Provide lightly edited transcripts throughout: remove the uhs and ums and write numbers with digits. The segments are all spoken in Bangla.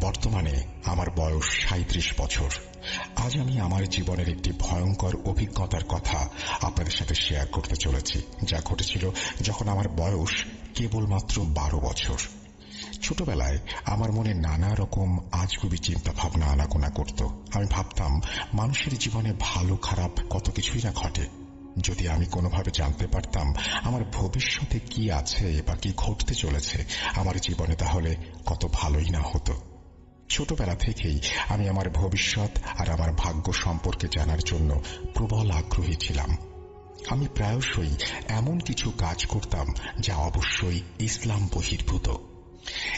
বর্তমানে আমার বয়স ৩৭ বছর। আজ আমি আমার জীবনের একটি ভয়ঙ্কর অভিজ্ঞতার কথা আপনাদের সাথে শেয়ার করতে চলেছি, যা ঘটেছিল যখন আমার বয়স কেবলমাত্র ১২ বছর। ছোটবেলায় আমার মনে নানা রকম আজগুবি চিন্তা ভাবনা আনাগোনা করত। আমি ভাবতাম মানুষের জীবনে ভালো খারাপ কত কিছুই না ঘটে। যদি আমি কোনোভাবে জানতে পারতাম আমার ভবিষ্যতে কি আছে বা কি ঘটতে চলেছে আমার জীবনে, তাহলে কত ভালোই না হতো। ছোটবেলা থেকেই আমি আমার ভবিষ্যৎ আর আমার ভাগ্য সম্পর্কে জানার জন্য প্রবল আগ্রহী ছিলাম। আমি প্রায়শই এমন কিছু কাজ করতাম যা অবশ্যই ইসলাম বহির্ভূত।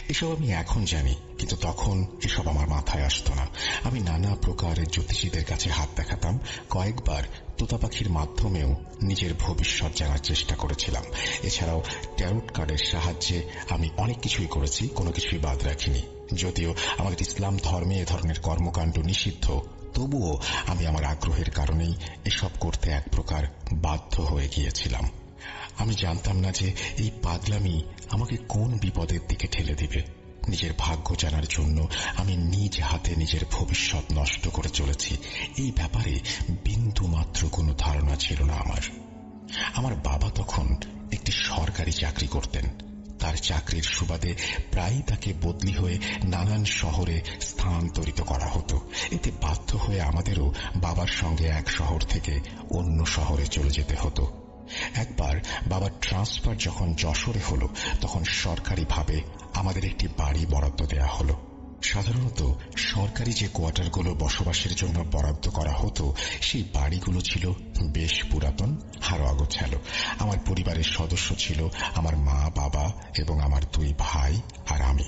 এসব আমি এখন জানি, কিন্তু তখন এসব আমার মাথায় আসতো না। আমি নানা প্রকারের জ্যোতিষীদের কাছে হাত দেখাতাম। কয়েকবার তোতা পাখির মাধ্যমেও নিজের ভবিষ্যৎ জানার চেষ্টা করেছিলাম। এছাড়াও ট্যারোট কার্ডের সাহায্যে আমি অনেক কিছুই করেছি, কোনো কিছুই বাদ রাখিনি। যদিও আমাদের ইসলাম ধর্মে এ ধরনের কর্মকাণ্ড নিষিদ্ধ, তবুও আমি আমার আগ্রহের কারণেই এসব করতে এক প্রকার বাধ্য হয়ে গিয়েছিলাম। আমি জানতাম না যে এই পাগলামি আমাকে কোন বিপদের দিকে ঠেলে দিবে। নিজের ভাগ্য জানার জন্য আমি নিজ হাতে নিজের ভবিষ্যৎ নষ্ট করে চলেছি, এই ব্যাপারে বিন্দু মাত্র কোনো ধারণা ছিল না আমার। আমার বাবা তখন একটি সরকারি চাকরি করতেন। তার চাকরির সুবাদে প্রায়ই তাকে বদলি হয়ে নানান শহরে স্থানান্তরিত করা হতো। এতে বাধ্য হয়ে আমাদেরও বাবার সঙ্গে এক শহর থেকে অন্য শহরে চলে যেতে হতো। একবার বাবার ট্রান্সফার যখন যশোরে হলো, তখন সরকারিভাবে আমাদের একটি বাড়ি বরাদ্দ দেয়া হলো। সাধারণত সরকারি যে কোয়ার্টারগুলো বসবাসের জন্য বরাদ্দ করা হতো, সেই বাড়িগুলো ছিল বেশ পুরাতন আর অগোছালো। আমার পরিবারের সদস্য ছিল আমার মা, বাবা এবং আমার 2 ভাই আর আমি।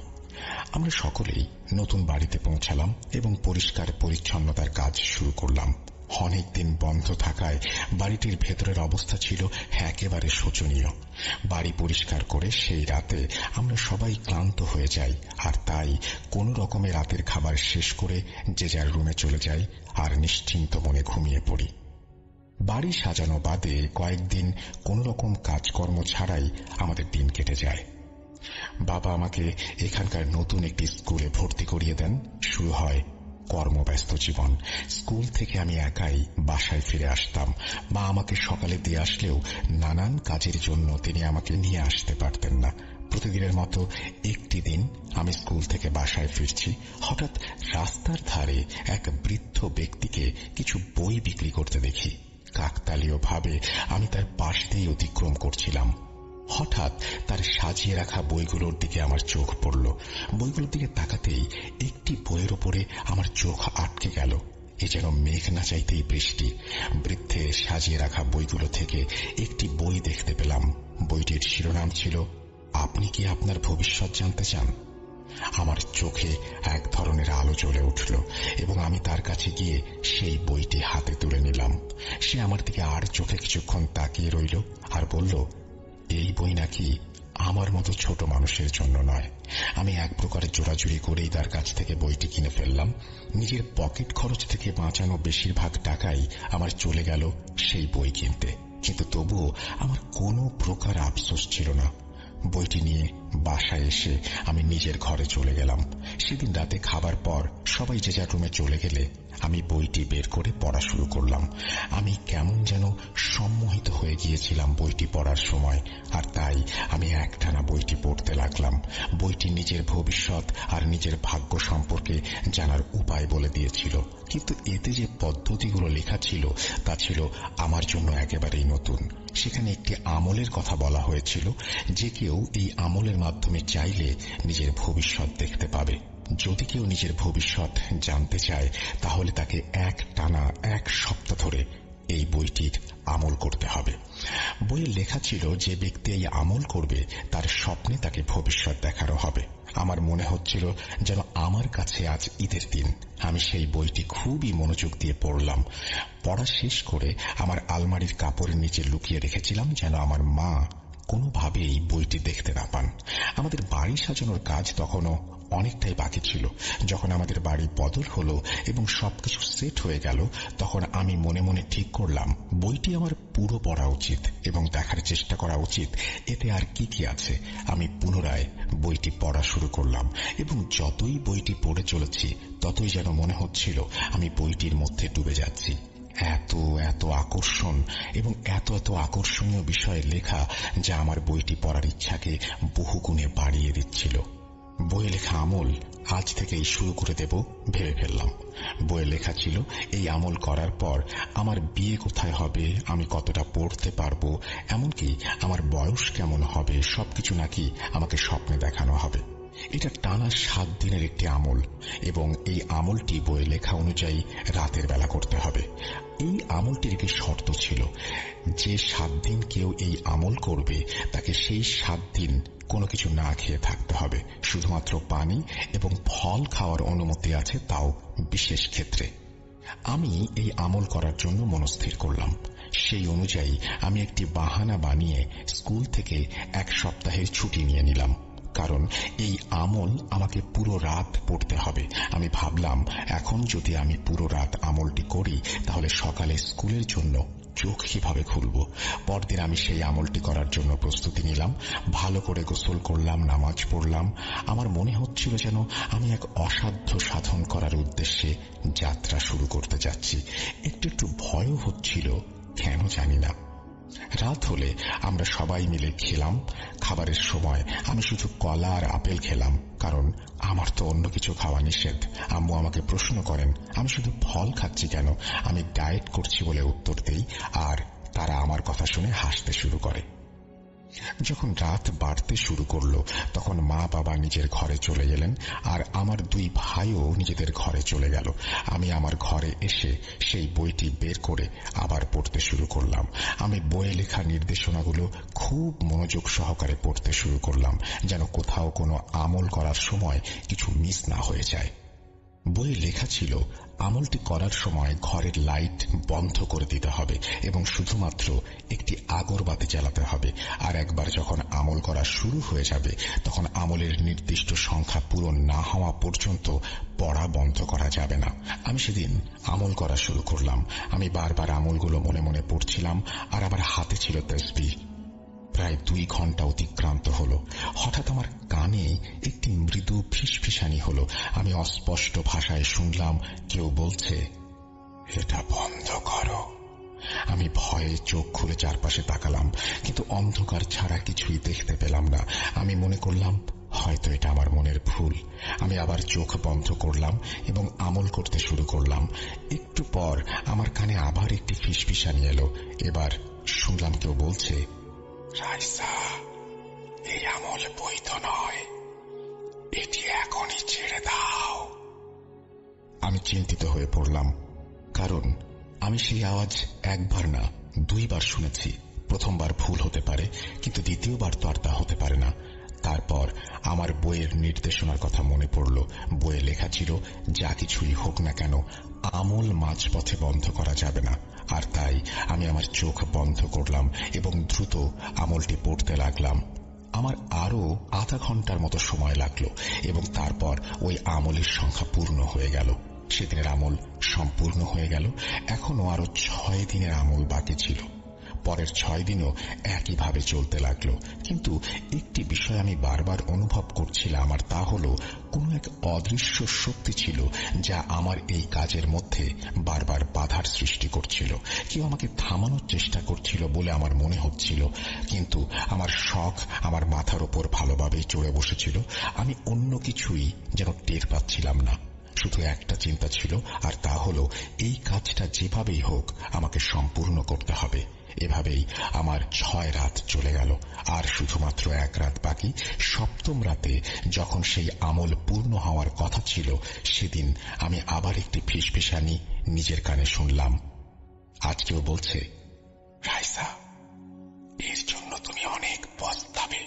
আমরা সকলেই নতুন বাড়িতে পৌঁছালাম এবং পরিষ্কার পরিচ্ছন্নতার কাজ শুরু করলাম। অনেকদিন বন্ধ থাকায় বাড়িটির ভেতরের অবস্থা ছিল একেবারে শোচনীয়। বাড়ি পরিষ্কার করে সেই রাতে আমরা সবাই ক্লান্ত হয়ে যাই, আর তাই কোনো রকমে রাতের খাবার শেষ করে যে যার রুমে চলে যাই আর নিশ্চিন্ত মনে ঘুমিয়ে পড়ি। বাড়ি সাজানো বাদে কয়েকদিন কোনো রকম কাজকর্ম ছাড়াই আমাদের দিন কেটে যায়। বাবা আমাকে এখানকার নতুন একটি স্কুলে ভর্তি করিয়ে দেন। শুরু হয় কর্মব্যস্ত জীবন। স্কুল থেকে আমি একাই বাসায় ফিরে আসতাম। মা আমাকে সকালে দিয়ে আসলেও নানান কাজের জন্য তিনি আমাকে নিয়ে আসতে পারতেন না। প্রতিদিনের মতো একটি দিন আমি স্কুল থেকে বাসায় ফিরছি। হঠাৎ রাস্তার ধারে এক বৃদ্ধ ব্যক্তিকে কিছু বই বিক্রি করতে দেখি। কাকতালীয়ভাবে আমি তার পাশ দিয়ে অতিক্রম করছিলাম। হঠাৎ তার সাজিয়ে রাখা বইগুলোর দিকে আমার চোখ পড়ল। বইগুলোর দিকে তাকাতেই একটি বইয়ের ওপরে আমার চোখ আটকে গেল। এ যেন মেঘ না চাইতেই বৃষ্টি। বৃদ্ধের সাজিয়ে রাখা বইগুলো থেকে একটি বই দেখতে পেলাম। বইটির শিরোনাম ছিল, আপনি কি আপনার ভবিষ্যৎ জানতে চান? আমার চোখে এক ধরনের আলো জ্বলে উঠল এবং আমি তার কাছে গিয়ে সেই বইটি হাতে তুলে নিলাম। সে আমার দিকে আর চোখে কিছুক্ষণ তাকিয়ে রইল আর বলল, এই বই নাকি আমার মতো ছোট মানুষের জন্য নয়। আমি এক প্রকার জোরাজুরি করেই তার কাছ থেকে বইটি কিনে ফেললাম। নিজের পকেট খরচ থেকে বাঁচানো বেশিরভাগ টাকাই আমার চলে গেল সেই বই কিনতে, কিন্তু তবুও আমার কোনো প্রকার আফসোস ছিল না। বইটি নিয়ে বাসায় এসে আমি নিজের ঘরে চলে গেলাম। সেদিন রাতে খাবার পর সবাই যে যার রুমে চলে গেলে আমি বইটি বের করে পড়া শুরু করলাম। আমি কেমন যেন সম্মোহিত হয়ে গিয়েছিলাম বইটি পড়ার সময়, আর তাই আমি একটানা বইটি পড়তে লাগলাম। বইটি নিজের ভবিষ্যৎ আর নিজের ভাগ্য সম্পর্কে জানার উপায় বলে দিয়েছিল, কিন্তু এতে যে পদ্ধতিগুলো লেখা ছিল তা ছিল আমার জন্য একেবারেই নতুন। সেখানে একটি আমলের কথা বলা হয়েছিল, যে কেউ এই আমলের মাধ্যমে চাইলে নিজের ভবিষ্যৎ দেখতে পাবে। যদি কেউ নিজের ভবিষ্যৎ জানতে চায় তাহলে তাকে একটানা 1 সপ্তাহ ধরে এই বইটির আমল করতে হবে। বইয়ে লেখা ছিল যে ব্যক্তি এই আমল করবে তার স্বপ্নে তাকে ভবিষ্যৎ দেখারও হবে। আমার মনে হচ্ছিল যেন আমার কাছে আজ ঈদের দিন। আমি সেই বইটি খুবই মনোযোগ দিয়ে পড়লাম। পড়া শেষ করে আমার আলমারির কাপড়ের নিচে লুকিয়ে রেখেছিলাম, যেন আমার মা কোনোভাবেই বইটি দেখতে না পান। আমাদের বাড়ি সাজানোর কাজ তখনও অনেকটাই বাকি ছিল। যখন আমাদের বাড়ি বদল হলো এবং সবকিছু সেট হয়ে গেল, তখন আমি মনে মনে ঠিক করলাম বইটি আমার পুরো পড়া উচিত এবং দেখার চেষ্টা করা উচিত এতে আর কি কি আছে। আমি পুনরায় বইটি পড়া শুরু করলাম এবং যতই বইটি পড়ে চলেছি ততই যেন মনে হচ্ছিল আমি বইটির মধ্যে ডুবে যাচ্ছি। এত এত আকর্ষণ এবং এত এত আকর্ষণীয় বিষয়ে লেখা যা আমার বইটি পড়ার ইচ্ছাকে বহুগুণে বাড়িয়ে দিচ্ছিল। বইয়ে লেখা আমল আজ থেকেই শুরু করে দেব ভেবে ফেললাম। বইয়ে লেখা ছিল এই আমল করার পর আমার বিয়ে কোথায় হবে, আমি কতটা পড়তে পারবো, এমনকি আমার বয়স কেমন হবে সবকিছু নাকি আমাকে স্বপ্নে দেখানো হবে। এটা টানা 7 দিনের একটি আমল এবং এই আমলটি বইয়ে লেখা অনুযায়ী রাতের বেলা করতে হবে। এই আমলটির একটি শর্ত ছিল, যে 7 দিন কেউ এই আমল করবে তাকে সেই 7 দিন কোনো কিছু না খেয়ে থাকতে হবে, শুধুমাত্র পানি এবং ফল খাওয়ার অনুমতি আছে, তাও বিশেষ ক্ষেত্রে। আমি এই আমল করার জন্য মনস্থির করলাম। সেই অনুযায়ী আমি একটি বাহানা বানিয়ে স্কুল থেকে 1 সপ্তাহের ছুটি নিয়ে নিলাম, কারণ এই আমল আমাকে পুরো রাত পড়তে হবে। আমি ভাবলাম এখন যদি আমি পুরো রাত আমলটি করি তাহলে সকালে স্কুলের জন্য চোখ কিভাবে খুলব। পরদিন আমি সেই আমলটি করার জন্য প্রস্তুতি নিলাম। ভালো করে গোসল করলাম, নামাজ পড়লাম। আমার মনে হচ্ছিল যেন আমি এক অসাধ্য সাধন করার উদ্দেশ্যে যাত্রা শুরু করতে যাচ্ছি। একটু একটু ভয়ও হচ্ছিল, কেন জানি না। রাত হলে আমরা সবাই মিলে খেলাম। খাবারের সময় আমি শুধু কলা আর আপেল খেলাম, কারণ আমার তো অন্য কিছু খাওয়া নিষেধ। আম্মু আমাকে প্রশ্ন করেন আমি শুধু ফল খাচ্ছি কেন। আমি ডায়েট করছি বলে উত্তর দেই, আর তারা আমার কথা শুনে হাসতে শুরু করে। যখন রাত বাড়তে শুরু করলো তখন মা বাবা নিজের ঘরে চলে গেলেন আর আমার 2 ভাইও নিজেদের ঘরে চলে গেল। আমি আমার ঘরে এসে সেই বইটি বের করে আবার পড়তে শুরু করলাম। আমি বইয়ে লেখা নির্দেশনাগুলো খুব মনোযোগ সহকারে পড়তে শুরু করলাম, যেন কোথাও কোনো আমল করার সময় কিছু মিস না হয়ে যায়। বইয়ে লেখা ছিল আমলটি করার সময় ঘরের লাইট বন্ধ করে দিতে হবে এবং শুধুমাত্র একটি আগরবাতি জ্বালাতে হবে। আর একবার যখন আমল করা শুরু হয়ে যাবে তখন আমলের নির্দিষ্ট সংখ্যা পূরণ না হওয়া পর্যন্ত পড়া বন্ধ করা যাবে না। আমি সেদিন আমল করা শুরু করলাম। আমি বারবার আমলগুলো মনে মনে পড়ছিলাম আর আমার হাতে ছিল তাসবিহ। প্রায় 2 ঘন্টা অতিক্রান্ত হলো। হঠাৎ আমার কানে একটি মৃদু ফিসফিসানি হলো। আমি অস্পষ্ট ভাষায় শুনলাম কেউ বলছে, এটা বন্ধ করো। আমি ভয়ে চোখ খুলে চারপাশে তাকালাম, কিন্তু অন্ধকার ছাড়া কিছুই দেখতে পেলাম না। আমি মনে করলাম হয়তো এটা আমার মনের ভুল। আমি আবার চোখ বন্ধ করলাম এবং আমল করতে শুরু করলাম। একটু পর আমার কানে আবার একটি ফিসফিসানি এলো। এবার শুনলাম কেউ বলছে, রাইসা, এই আমল বৈধ নয়, এটি এখনই ছেড়ে দাও। আমি চিন্তিত হয়ে পড়লাম, কারণ আমি সেই আওয়াজ একবার না 2 বার শুনেছি। প্রথমবার ভুল হতে পারে, কিন্তু দ্বিতীয়বার তো আর তা হতে পারে না। তারপর আমার বইয়ের নির্দেশনার কথা মনে পড়ল। বইয়ে লেখা ছিল যা কিছুই হোক না কেন আমল মাঝপথে বন্ধ করা যাবে না। আর তাই আমি আমার চোখ বন্ধ করলাম এবং দ্রুত আমলটি পড়তে লাগলাম। আমার আরো আধা ঘন্টার মতো সময় লাগলো এবং তারপর ওই আমলের সংখ্যা পূর্ণ হয়ে গেল। সেদিনের আমল সম্পূর্ণ হয়ে গেল। এখনো আরো 6 দিনের আমল বাকি ছিল। পরের 6 দিনও একইভাবে চলতে লাগলো, কিন্তু একটি বিষয় আমি বারবার অনুভব করছিলাম, আর তা হল কোনো এক অদৃশ্য শক্তি ছিল যা আমার এই কাজের মধ্যে বারবার বাধার সৃষ্টি করছিল। কেউ আমাকে থামানোর চেষ্টা করছিল বলে আমার মনে হচ্ছিল, কিন্তু আমার শখ আমার মাথার ওপর ভালোভাবেই চড়ে বসেছিল। আমি অন্য কিছুই যেন টের পাচ্ছিলাম না। শুধু একটা চিন্তা ছিল, আর তা হল এই কাজটা যেভাবেই হোক আমাকে সম্পূর্ণ করতে হবে। এভাবেই আমার 6 রাত চলে গেল, আর শুধুমাত্র 1 রাত বাকি। 7ম রাতে যখন সেই আমল পূর্ণ হওয়ার কথা ছিল, সেদিন আমি আবার একটি ফিসফিসানি নিজের কানে শুনলাম। আজ কেউ বলছে, রাইসা, এর জন্য তুমি অনেক পস্তাবে।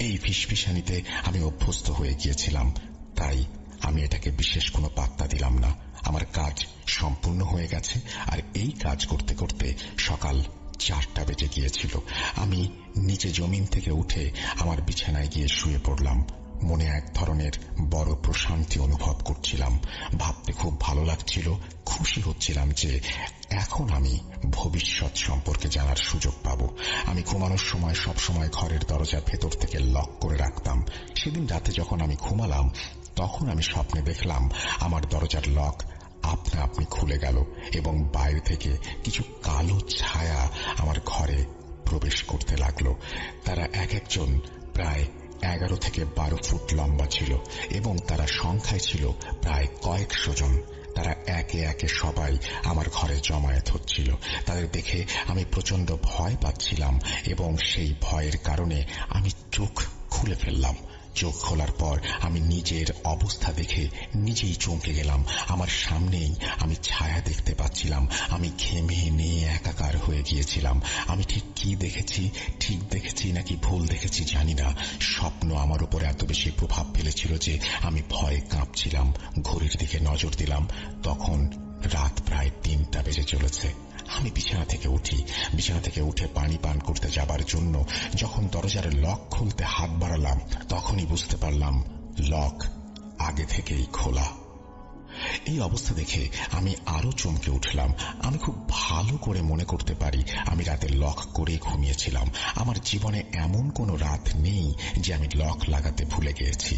এই ফিসফিসানিতে আমি অভ্যস্ত হয়ে গিয়েছিলাম, তাই আমি এটাকে বিশেষ কোনো পাত্তা দিলাম না। আমার কাজ সম্পূর্ণ হয়ে গেছে, আর এই কাজ করতে করতে সকাল 4টা বেজে গিয়েছিল। আমি নিচে জমিন থেকে উঠে আমার বিছানায় গিয়ে শুয়ে পড়লাম। মনে এক ধরনের বড় প্রশান্তি অনুভব করছিলাম। ভাবতে খুব ভালো লাগছিল, খুশি হচ্ছিলাম যে এখন আমি ভবিষ্যৎ সম্পর্কে জানার সুযোগ পাব। আমি ঘুমানোর সময় সবসময় ঘরের দরজা ভেতর থেকে লক করে রাখতাম। সেদিন রাতে যখন আমি ঘুমালাম তখন আমি স্বপ্নে দেখলাম আমার দরজার লক আপনা আপনি খুলে গেল এবং বাইরে থেকে কিছু কালো ছায়া আমার ঘরে প্রবেশ করতে লাগলো। তারা এক একজন প্রায় 11 থেকে 12 ফুট লম্বা ছিল এবং তারা সংখ্যায় ছিল প্রায় কয়েকশো জন। তারা একে একে সবাই আমার ঘরে জমায়েত হচ্ছিল। তাদের দেখে আমি প্রচন্ড ভয় পাচ্ছিলাম এবং সেই ভয়ের কারণে আমি চোখ খুলে ফেললাম। চোখ খোলার পর আমি নিজের অবস্থা দেখে নিজেই চমকে গেলাম। আমার সামনেই আমি ছায়া দেখতে পাচ্ছিলাম। আমি ঘেমে নিয়ে একাকার হয়ে গিয়েছিলাম। আমি ঠিক কি দেখেছি, ঠিক দেখেছি নাকি ভুল দেখেছি জানি না। স্বপ্ন আমার উপর এত বেশি প্রভাব ফেলেছিল যে আমি ভয়ে কাঁপছিলাম। ঘড়ির দিকে নজর দিলাম, তখন রাত প্রায় 3টা বেজে চলেছে। আমি বিছানা থেকে উঠি। বিছানা থেকে উঠে পানি পান করতে যাবার জন্য যখন দরজার লক খুলতে হাত বাড়ালাম তখনই বুঝতে পারলাম লক আগে থেকেই খোলা। এই অবস্থা দেখে আমি আরো চমকে উঠলাম। আমি খুব ভালো করে মনে করতে পারি আমি রাতে লক করে ঘুমিয়েছিলাম। আমার জীবনে এমন কোনো রাত নেই যে আমি লক লাগাতে ভুলে গিয়েছি।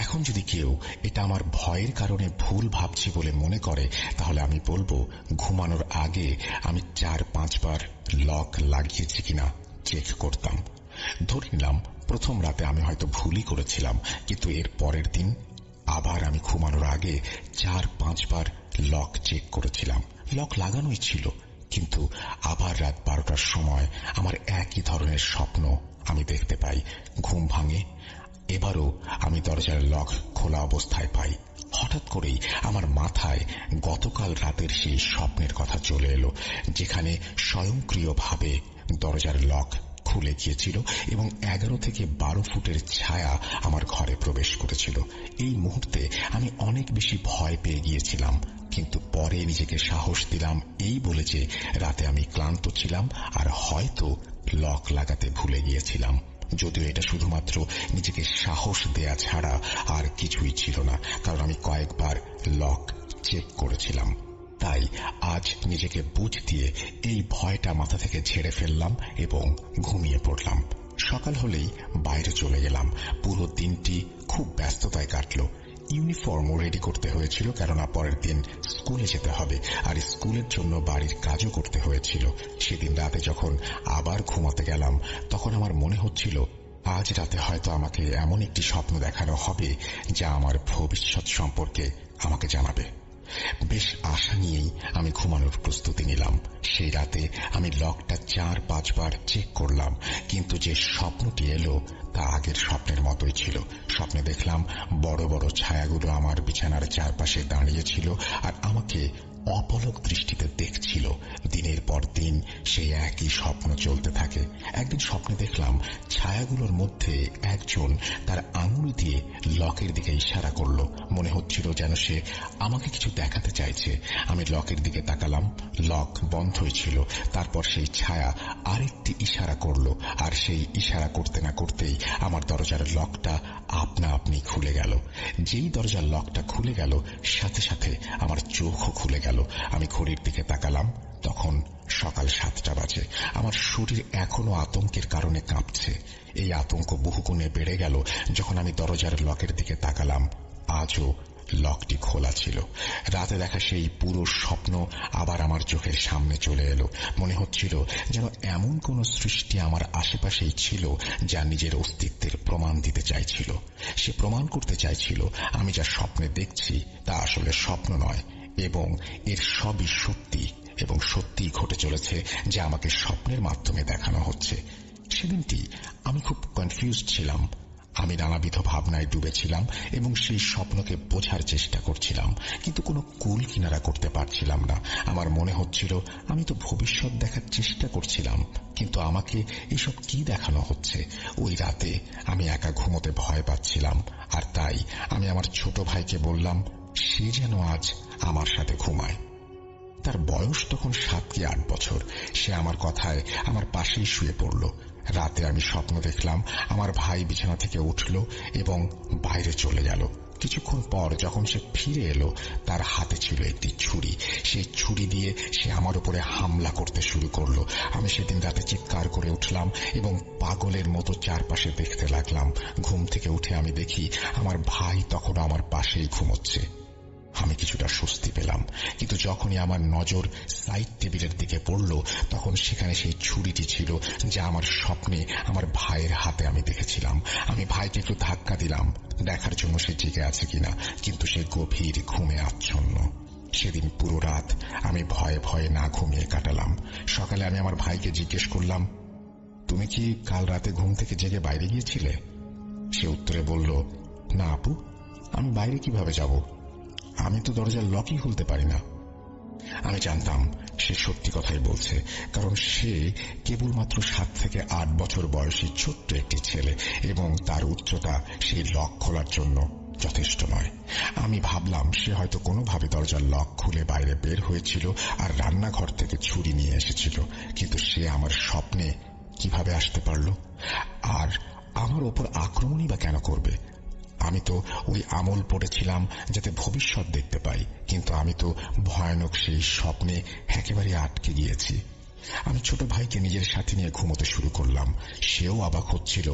এখন যদি কেউ এটা আমার ভয়ের কারণে ভুল ভাবছি বলে মনে করে তাহলে আমি বলবো ঘুমানোর আগে আমি 4-5 বার লক লাগিয়েছি কিনা চেক করতাম। ধরে নিলাম প্রথম রাতে আমি হয়তো ভুলই করেছিলাম, কিন্তু এর পরের দিন আবার আমি ঘুমানোর আগে 4-5 বার লক চেক করেছিলাম। লক লাগানোই ছিল, কিন্তু আবার রাত 12টার সময় আমার একই ধরনের স্বপ্ন আমি দেখতে পাই। ঘুম ভাঙে, এবারও আমি দরজার লক খোলা অবস্থায় পাই। হঠাৎ করেই আমার মাথায় গতকাল রাতের সেই স্বপ্নের কথা চলে এলো, যেখানে স্বয়ংক্রিয়ভাবে দরজার লক খুলে গিয়েছিল এবং 11 থেকে 12 ফুটের ছায়া আমার ঘরে প্রবেশ করেছিল। এই মুহূর্তে আমি অনেক বেশি ভয় পেয়ে গিয়েছিলাম, কিন্তু পরে নিজেকে সাহস দিলাম এই বলে যে রাতে আমি ক্লান্ত ছিলাম আর হয়তো লক লাগাতে ভুলে গিয়েছিলাম। যদিও এটা শুধুমাত্র নিজেকে সাহস দেয়া ছাড়া আর কিছুই ছিল না, কারণ আমি কয়েকবার লক চেক করেছিলাম। তাই আজ নিজেকে বুঝ দিয়ে এই ভয়টা মাথা থেকে ঝেড়ে ফেললাম এবং ঘুমিয়ে পড়লাম। সকাল হলেই বাইরে চলে গেলাম। পুরো দিনটি খুব ব্যস্ততায় কাটল। ইউনিফর্মও রেডি করতে হয়েছিল, কেননা পরের দিন স্কুলে যেতে হবে, আর স্কুলের জন্য বাড়ির কাজও করতে হয়েছিল। সেদিন রাতে যখন আবার ঘুমাতে গেলাম তখন আমার মনে হচ্ছিল আজ রাতে হয়তো আমাকে এমন একটি স্বপ্ন দেখানো হবে যা আমার ভবিষ্যৎ সম্পর্কে আমাকে জানাবে। বেশ আশা নিয়েই আমি ঘুমানোর প্রস্তুতি নিলাম। সেই রাতে আমি লকটা 4-5 বার চেক করলাম, কিন্তু যে স্বপ্নটি এলো তা আগের স্বপ্নের মতোই ছিল। স্বপ্নে দেখলাম বড় বড় ছায়াগুলো আমার বিছানার চারপাশে দাঁড়িয়েছিল আর আমাকে অপলক দৃষ্টিতে দেখছিল। দিনের পর দিন সেই একই স্বপ্ন চলতে থাকে। একদিন স্বপ্নে দেখলাম ছায়াগুলোর মধ্যে একজন তার আঙুল দিয়ে লকের দিকে ইশারা করলো। মনে হচ্ছিল যেন সে আমাকে কিছু দেখাতে চাইছে। আমি লকের দিকে তাকালাম, লক বন্ধই ছিল। তারপর সেই ছায়া আরেকটি ইশারা করলো, আর সেই ইশারা করতে না করতেই আমার দরজার লকটা আপনা আপনি খুলে গেল। যেই দরজার লকটা খুলে গেল সাথে সাথে আমার চোখও খুলে গেল। আমি ঘড়ির দিকে তাকালাম, তখন সকাল 7টা বাজে। আমার শরীর এখনো আতঙ্কের কারণে কাঁপছে। এই আতঙ্ক বহুগুণে বেড়ে গেল যখন আমি দরজার লকের দিকে তাকালাম। আজও লকটি খোলা ছিল। রাতে দেখা সেই পুরো স্বপ্ন আবার আমার চোখের সামনে চলে এলো। মনে হচ্ছিল যেন এমন কোন সৃষ্টি আমার আশেপাশেই ছিল যা নিজের অস্তিত্বের প্রমাণ দিতে চাইছিল। সে প্রমাণ করতে চাইছিল আমি যা স্বপ্নে দেখছি তা আসলে স্বপ্ন নয় এবং এর সবই সত্যি, এবং সত্যিই ঘটে চলেছে যা আমাকে স্বপ্নের মাধ্যমে দেখানো হচ্ছে। সেদিনটি আমি খুব কনফিউজড ছিলাম। আমি নানাবিধ ভাবনায় ডুবেছিলাম এবং সেই স্বপ্নকে বোঝার চেষ্টা করছিলাম, কিন্তু কোনো কুল কিনারা করতে পারছিলাম না। আমার মনে হচ্ছিল আমি তো ভবিষ্যৎ দেখার চেষ্টা করছিলাম, কিন্তু আমাকে এসব কি দেখানো হচ্ছে। ওই রাতে আমি একা ঘুমোতে ভয় পাচ্ছিলাম, আর তাই আমি আমার ছোট ভাইকে বললাম সে যেন আজ আমার সাথে ঘুমায়। তার বয়স তখন 7 কি 8 বছর। সে আমার কথায় আমার পাশেই শুয়ে পড়ল। রাতে আমি স্বপ্ন দেখলাম আমার ভাই বিছানা থেকে উঠল এবং বাইরে চলে গেল। কিছুক্ষণ পর যখন সে ফিরে এলো, তার হাতে ছিল একটি ছুরি। সেই ছুরি দিয়ে সে আমার উপরে হামলা করতে শুরু করলো। আমি সেদিন রাতে চিৎকার করে উঠলাম এবং পাগলের মতো চারপাশে দেখতে লাগলাম। ঘুম থেকে উঠে আমি দেখি আমার ভাই তখনও আমার পাশেই ঘুমোচ্ছে। আমি কিছুটা স্বস্তি পেলাম, কিন্তু যখনই আমার নজর সাইড টেবিলের দিকে পড়ল, তখন সেখানে সেই ছুরিটি ছিল যা আমার স্বপ্নে আমার ভাইয়ের হাতে আমি দেখেছিলাম। আমি ভাইকে একটু ধাক্কা দিলাম দেখার জন্য সে জেগে আছে কিনা, কিন্তু সে গভীর ঘুমে আচ্ছন্ন। সেদিন পুরো রাত আমি ভয়ে ভয়ে না ঘুমিয়ে কাটালাম। সকালে আমি আমার ভাইকে জিজ্ঞেস করলাম, তুমি কি কাল রাতে ঘুম থেকে জেগে বাইরে গিয়েছিলে? সে উত্তরে বলল, না আপু, আমি বাইরে কিভাবে যাব? আমি তো দরজার লকই খুলতে পারি না। আমি জানতাম সে সত্যি কথাই বলছে, কারণ সে কেবলমাত্র 7 থেকে 8 বছর বয়সী ছোট্ট একটি ছেলে এবং তার উচ্চতা সেই লক খোলার জন্য যথেষ্ট নয়। আমি ভাবলাম সে হয়তো কোনোভাবে দরজার লক খুলে বাইরে বের হয়েছিল আর রান্নাঘর থেকে ছুরি নিয়ে এসেছিল, কিন্তু সে আমার স্বপ্নে কিভাবে আসতে পারল আর আমার ওপর আক্রমণই বা কেন করবে? আমি তো ওই আমল পড়েছিলাম যাতে ভবিষ্যৎ দেখতে পাই, কিন্তু আমি তো ভয়ানক সেই স্বপ্নে একেবারে আটকে গিয়েছি। আমি ছোট ভাইকে নিজের সাথে নিয়ে ঘুমোতে শুরু করলাম। সেও অবাক হচ্ছিল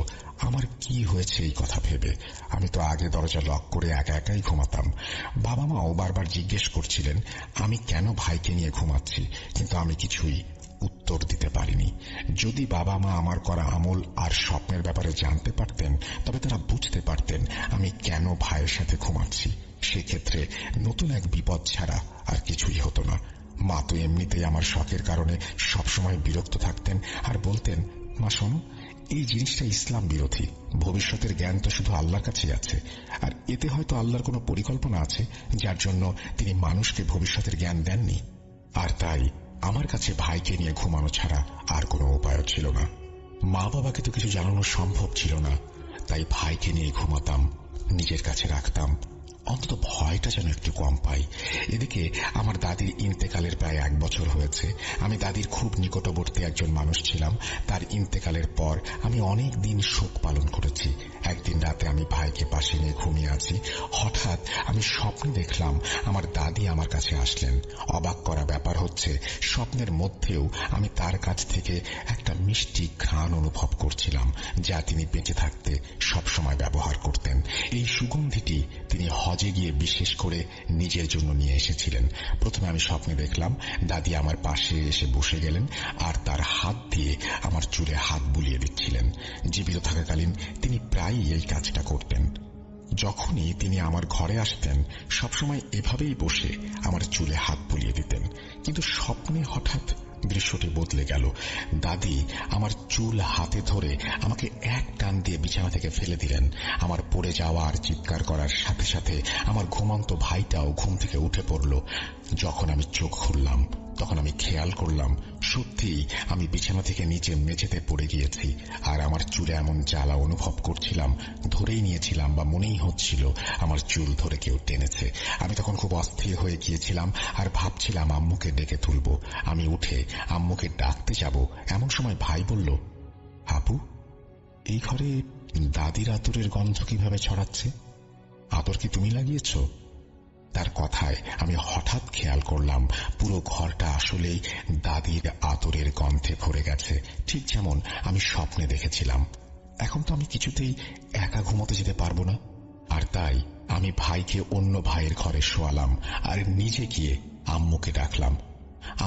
আমার কি হয়েছে এই কথা ভেবে। আমি তো আগে দরজা লক করে একা একাই ঘুমাতাম। বাবা মাও বারবার জিজ্ঞেস করছিলেন আমি কেন ভাইকে নিয়ে ঘুমাচ্ছি, কিন্তু আমি কিছুই উত্তর দিতে পারিনি। যদি বাবা মা আমার করা আমল আর স্বপ্নের ব্যাপারে জানতে পারতেন, তবে তারা বুঝতে পারতেন আমি কেন ভাইয়ের সাথে ঘুমাচ্ছি। সেক্ষেত্রে নতুন এক বিপদ ছাড়া আর কিছুই হতো না। মা তো এমনিতেই আমার শখের কারণে সবসময় বিরক্ত থাকতেন আর বলতেন, মা শোনো, এই জিনিসটা ইসলাম বিরোধী। ভবিষ্যতের জ্ঞান তো শুধু আল্লাহর কাছেই আছে, আর এতে হয়তো আল্লাহর কোনো পরিকল্পনা আছে যার জন্য তিনি মানুষকে ভবিষ্যতের জ্ঞান দেননি। আর তাই আমার কাছে ভাইকে নিয়ে ঘুমানো ছাড়া আর কোনো উপায় ছিল না। মা বাবাকে তো কিছু জানানো সম্ভব ছিল না, তাই ভাইকে নিয়ে ঘুমাতাম, নিজের কাছে রাখতাম, অন্তত ভয়টা যেন একটু কম পাই। এদিকে আমার দাদির ইন্তেকালের প্রায় 1 বছর হয়েছে। আমি দাদির খুব নিকটবর্তী একজন মানুষ ছিলাম। তার ইন্তেকালের পর আমি অনেক দিন শোক পালন করেছি। একদিন রাতে আমি ভাইকে পাশে নিয়ে ঘুমিয়ে আছি। হঠাৎ আমি স্বপ্নে দেখলাম আমার দাদি আমার কাছে আসলেন। অবাক করা ব্যাপার হচ্ছে, স্বপ্নের মধ্যেও আমি তার কাছ থেকে একটা মিষ্টি ঘ্রাণ অনুভব করছিলাম, যা তিনি বেঁচে থাকতে সবসময় ব্যবহার করতেন। এই সুগন্ধিটি তিনি হজে গিয়ে বিশেষ করে নিজের জন্য নিয়ে এসেছিলেন। প্রথমে আমি স্বপ্নে দেখলাম দাদি আমার পাশে এসে বসে গেলেন আর তার হাত দিয়ে আমার চুলে হাত বুলিয়ে দিচ্ছিলেন। জীবিত থাকাকালীন তিনি প্রায়ই এই কাজটা করতেন। যখনই তিনি আমার ঘরে আসতেন সবসময় এভাবেই বসে আমার চুলে হাত বুলিয়ে দিতেন, কিন্তু স্বপ্নে হঠাৎ দৃশ্যটি বদলে গেল। দাদি আমার চুল হাতে ধরে আমাকে এক টান দিয়ে বিছানা থেকে ফেলে দিলেন। আমার পড়ে যাওয়া আর চিৎকার করার সাথে সাথে আমার ঘুমন্ত ভাইটাও ঘুম থেকে উঠে পড়ল। যখন আমি চোখ খুললাম তখন আমি খেয়াল করলাম সত্যিই আমি বিছানা থেকে নিচে মেঝেতে পড়ে গিয়েছি, আর আমার চুলে এমন জ্বালা অনুভব করছিলাম, ধরেই নিয়েছিলাম বা মনেই হচ্ছিল আমার চুল ধরে কেউ টেনেছে। আমি তখন খুব অস্থির হয়ে গিয়েছিলাম আর ভাবছিলাম আম্মুকে ডেকে তুলব। আমি উঠে আম্মুকে ডাকতে যাব, এমন সময় ভাই বলল, আপু, এই ঘরে দাদির আতরের গন্ধ কিভাবে ছড়াচ্ছে? আতর কি তুমি লাগিয়েছ? তার কথায় আমি হঠাৎ খেয়াল করলাম পুরো ঘরটা আসলেই দাদির আতরের গন্ধে ভরে গেছে, ঠিক যেমন আমি স্বপ্নে দেখেছিলাম। এখন তো আমি কিছুতেই একা ঘুমোতে যেতে পারবো না, আর তাই আমি ভাইকে অন্য ভাইয়ের ঘরে শোয়ালাম আর নিজে গিয়ে আম্মুকে ডাকলাম।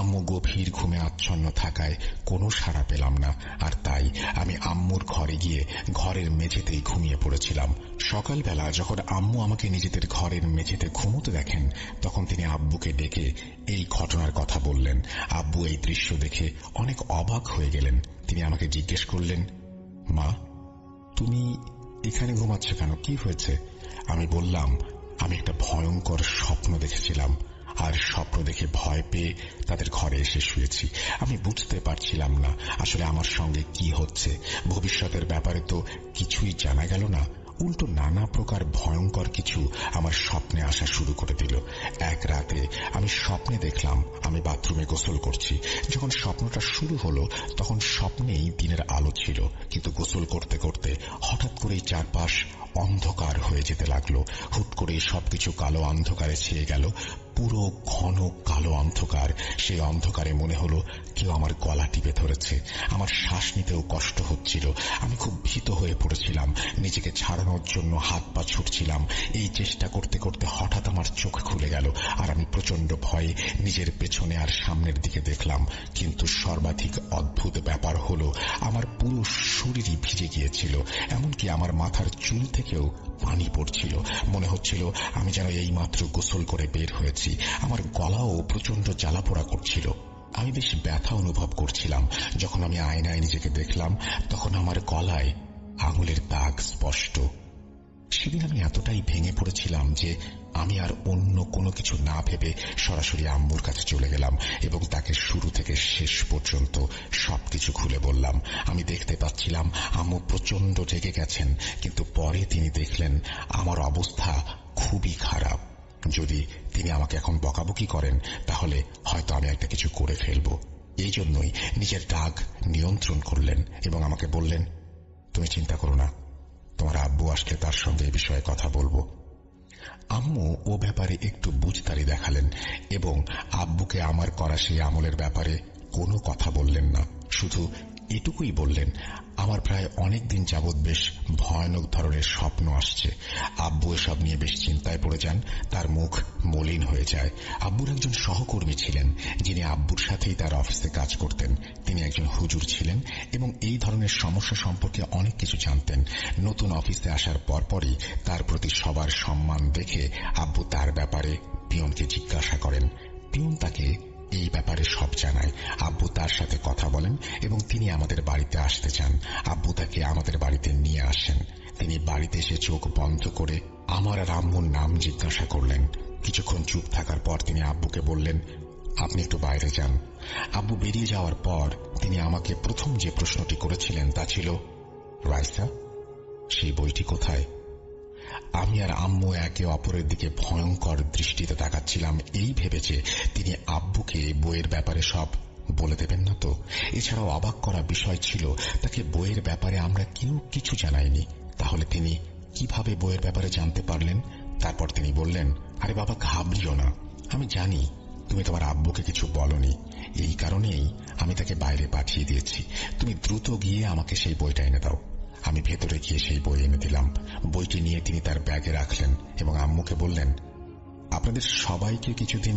আম্মু গভীর ঘুমে আচ্ছন্ন থাকায় কোনো সাড়া পেলাম না, আর তাই আমি আম্মুর ঘরে গিয়ে ঘরের মেঝেতেই ঘুমিয়ে পড়েছিলাম। সকালবেলা যখন আম্মু আমাকে নিজেদের ঘরের মেঝেতে ঘুমোতে দেখেন, তখন তিনি আব্বুকে ডেকে এই ঘটনার কথা বললেন। আব্বু এই দৃশ্য দেখে অনেক অবাক হয়ে গেলেন। তিনি আমাকে জিজ্ঞেস করলেন, মা, তুমি এখানে ঘুমাচ্ছ কেন? কি হয়েছে? আমি বললাম, আমি একটা ভয়ঙ্কর স্বপ্ন দেখেছিলাম, আর স্বপ্ন দেখে ভয় পেয়ে তাদের ঘরে এসে শুয়েছি। আমি বুঝতে পারছিলাম না আসলে আমার সঙ্গে কি হচ্ছে। ভবিষ্যতের ব্যাপারে তো কিছুই জানা গেল না। উল্টো নানা প্রকার ভয়ঙ্কর কিছু আমার স্বপ্নে আসা শুরু করে দিল। এক রাতে আমি স্বপ্নে দেখলাম আমি বাথরুমে গোসল করছি। যখন স্বপ্নটা শুরু হলো তখন স্বপ্নেই দিনের আলো ছিল, কিন্তু গোসল করতে করতে হঠাৎ করেই চারপাশ অন্ধকার হয়ে যেতে লাগলো। হুট করে সবকিছু কালো অন্ধকারে ছেয়ে গেল, পুরো ঘন কালো অন্ধকার। সেই অন্ধকারে মনে হলো কেউ আমার গলা টিপে ধরেছে। আমার শ্বাস নিতেও কষ্ট হচ্ছিল। আমি খুব ভীত হয়ে পড়েছিলাম, নিজেকে ছাড়ানোর জন্য হাত পা ছুটছিলাম। এই চেষ্টা করতে করতে হঠাৎ আমার চোখ খুলে গেল, আর আমি প্রচন্ড ভয়ে নিজের পেছনে আর সামনের দিকে দেখলাম। কিন্তু সর্বাধিক অদ্ভুত ব্যাপার হলো আমার পুরো শরীরই ভিজে গিয়েছিল, এমনকি আমার মাথার চুল থেকেও পানি পড়ছিল। মনে হচ্ছিল আমি যেন এইমাত্র গোসল করে বের হয়েছি। আমার গলাও প্রচন্ড জ্বালাপোড়া করছিল। আমি বেশ ব্যথা অনুভব করছিলাম। যখন আমি আয়নায় নিজেকে দেখলাম তখন আমার গলায় আঙুলের দাগ স্পষ্ট। সেদিন আমি এতটাই ভেঙে পড়েছিলাম যে আমি আর অন্য কোনো কিছু না ভেবে সরাসরি আম্মুর কাছে চলে গেলাম এবং তাকে শুরু থেকে শেষ পর্যন্ত সবকিছু খুলে বললাম। আমি দেখতে পাচ্ছিলাম আম্মু প্রচন্ড রেগে গেছেন, কিন্তু পরে তিনি দেখলেন আমার অবস্থা খুবই খারাপ। যদি তিনি আমাকে এখন বকাবকি করেন তাহলে হয়তো আমি একটা কিছু করে ফেলব। এই জন্যই নিজের রাগ নিয়ন্ত্রণ করলেন এবং আমাকে বললেন, তুমি চিন্তা করো না, তোমার আব্বু আসলে তার সঙ্গে এই বিষয়ে কথা বলবো। আম্মু ও ব্যাপারে একটু বুঝতারি দেখালেন এবং আব্বুকে আমার করা সেই আমলের ব্যাপারে কোনো কথা বললেন না। শুধু এটুকুই বললেন, আমার প্রায় অনেক দিন যাবৎ বেশ ভয়ানক ধরনের স্বপ্ন আসছে। আব্বু এসব নিয়ে বেশ চিন্তায় পড়ে যান, তার মুখ মলিন হয়ে যায়। আব্বুর একজন সহকর্মী ছিলেন যিনি আব্বুর সাথেই তার অফিসে কাজ করতেন। তিনি একজন হুজুর ছিলেন এবং এই ধরনের সমস্যা সম্পর্কে অনেক কিছু জানতেন। নতুন অফিসে আসার পরপরই তার প্রতি সবার সম্মান দেখে আব্বু তার ব্যাপারে পিয়নকে জিজ্ঞাসা করেন। পিয়ন তাকে এই ব্যাপারে সব জানায়। আব্বু তার সাথে কথা বলেন এবং তিনি আমাদের বাড়িতে আসতে চান। আব্বু তাকে আমাদের বাড়িতে নিয়ে আসেন। তিনি বাড়িতে এসে চোখ বন্ধ করে আমার আর আম্মুর নাম জিজ্ঞাসা করলেন। কিছুক্ষণ চুপ থাকার পর তিনি আব্বুকে বললেন, আপনি একটু বাইরে যান। আব্বু বেরিয়ে যাওয়ার পর তিনি আমাকে প্রথম যে প্রশ্নটি করেছিলেন তা ছিল, রাইসা, সেই বইটি কোথায়? আমি আর আম্মু একে অপরের দিকে ভয়ঙ্কর দৃষ্টিতে তাকাচ্ছিলাম, এই ভেবেছে তিনি আব্বুকে বইয়ের ব্যাপারে সব বলে দেবেন না তো। এছাড়াও অবাক করা বিষয় ছিল তাকে বইয়ের ব্যাপারে আমরা কেউ কিছু জানাইনি। তাহলে তিনি কিভাবে বইয়ের ব্যাপারে জানতে পারলেন? তারপর তিনি বললেন, আরে বাবা, ঘাবড়িও না, আমি জানি তুমি তোমার আব্বুকে কিছু বলনি, এই কারণেই আমি তাকে বাইরে পাঠিয়ে দিয়েছি। তুমি দ্রুত গিয়ে আমাকে সেই বইটা এনে দাও। আমি ভেতরে গিয়ে সেই বই এনে দিলাম। বইটি নিয়ে তিনি তার ব্যাগে রাখলেন এবং আম্মুকে বললেন, আপনাদের সবাইকে কিছুদিন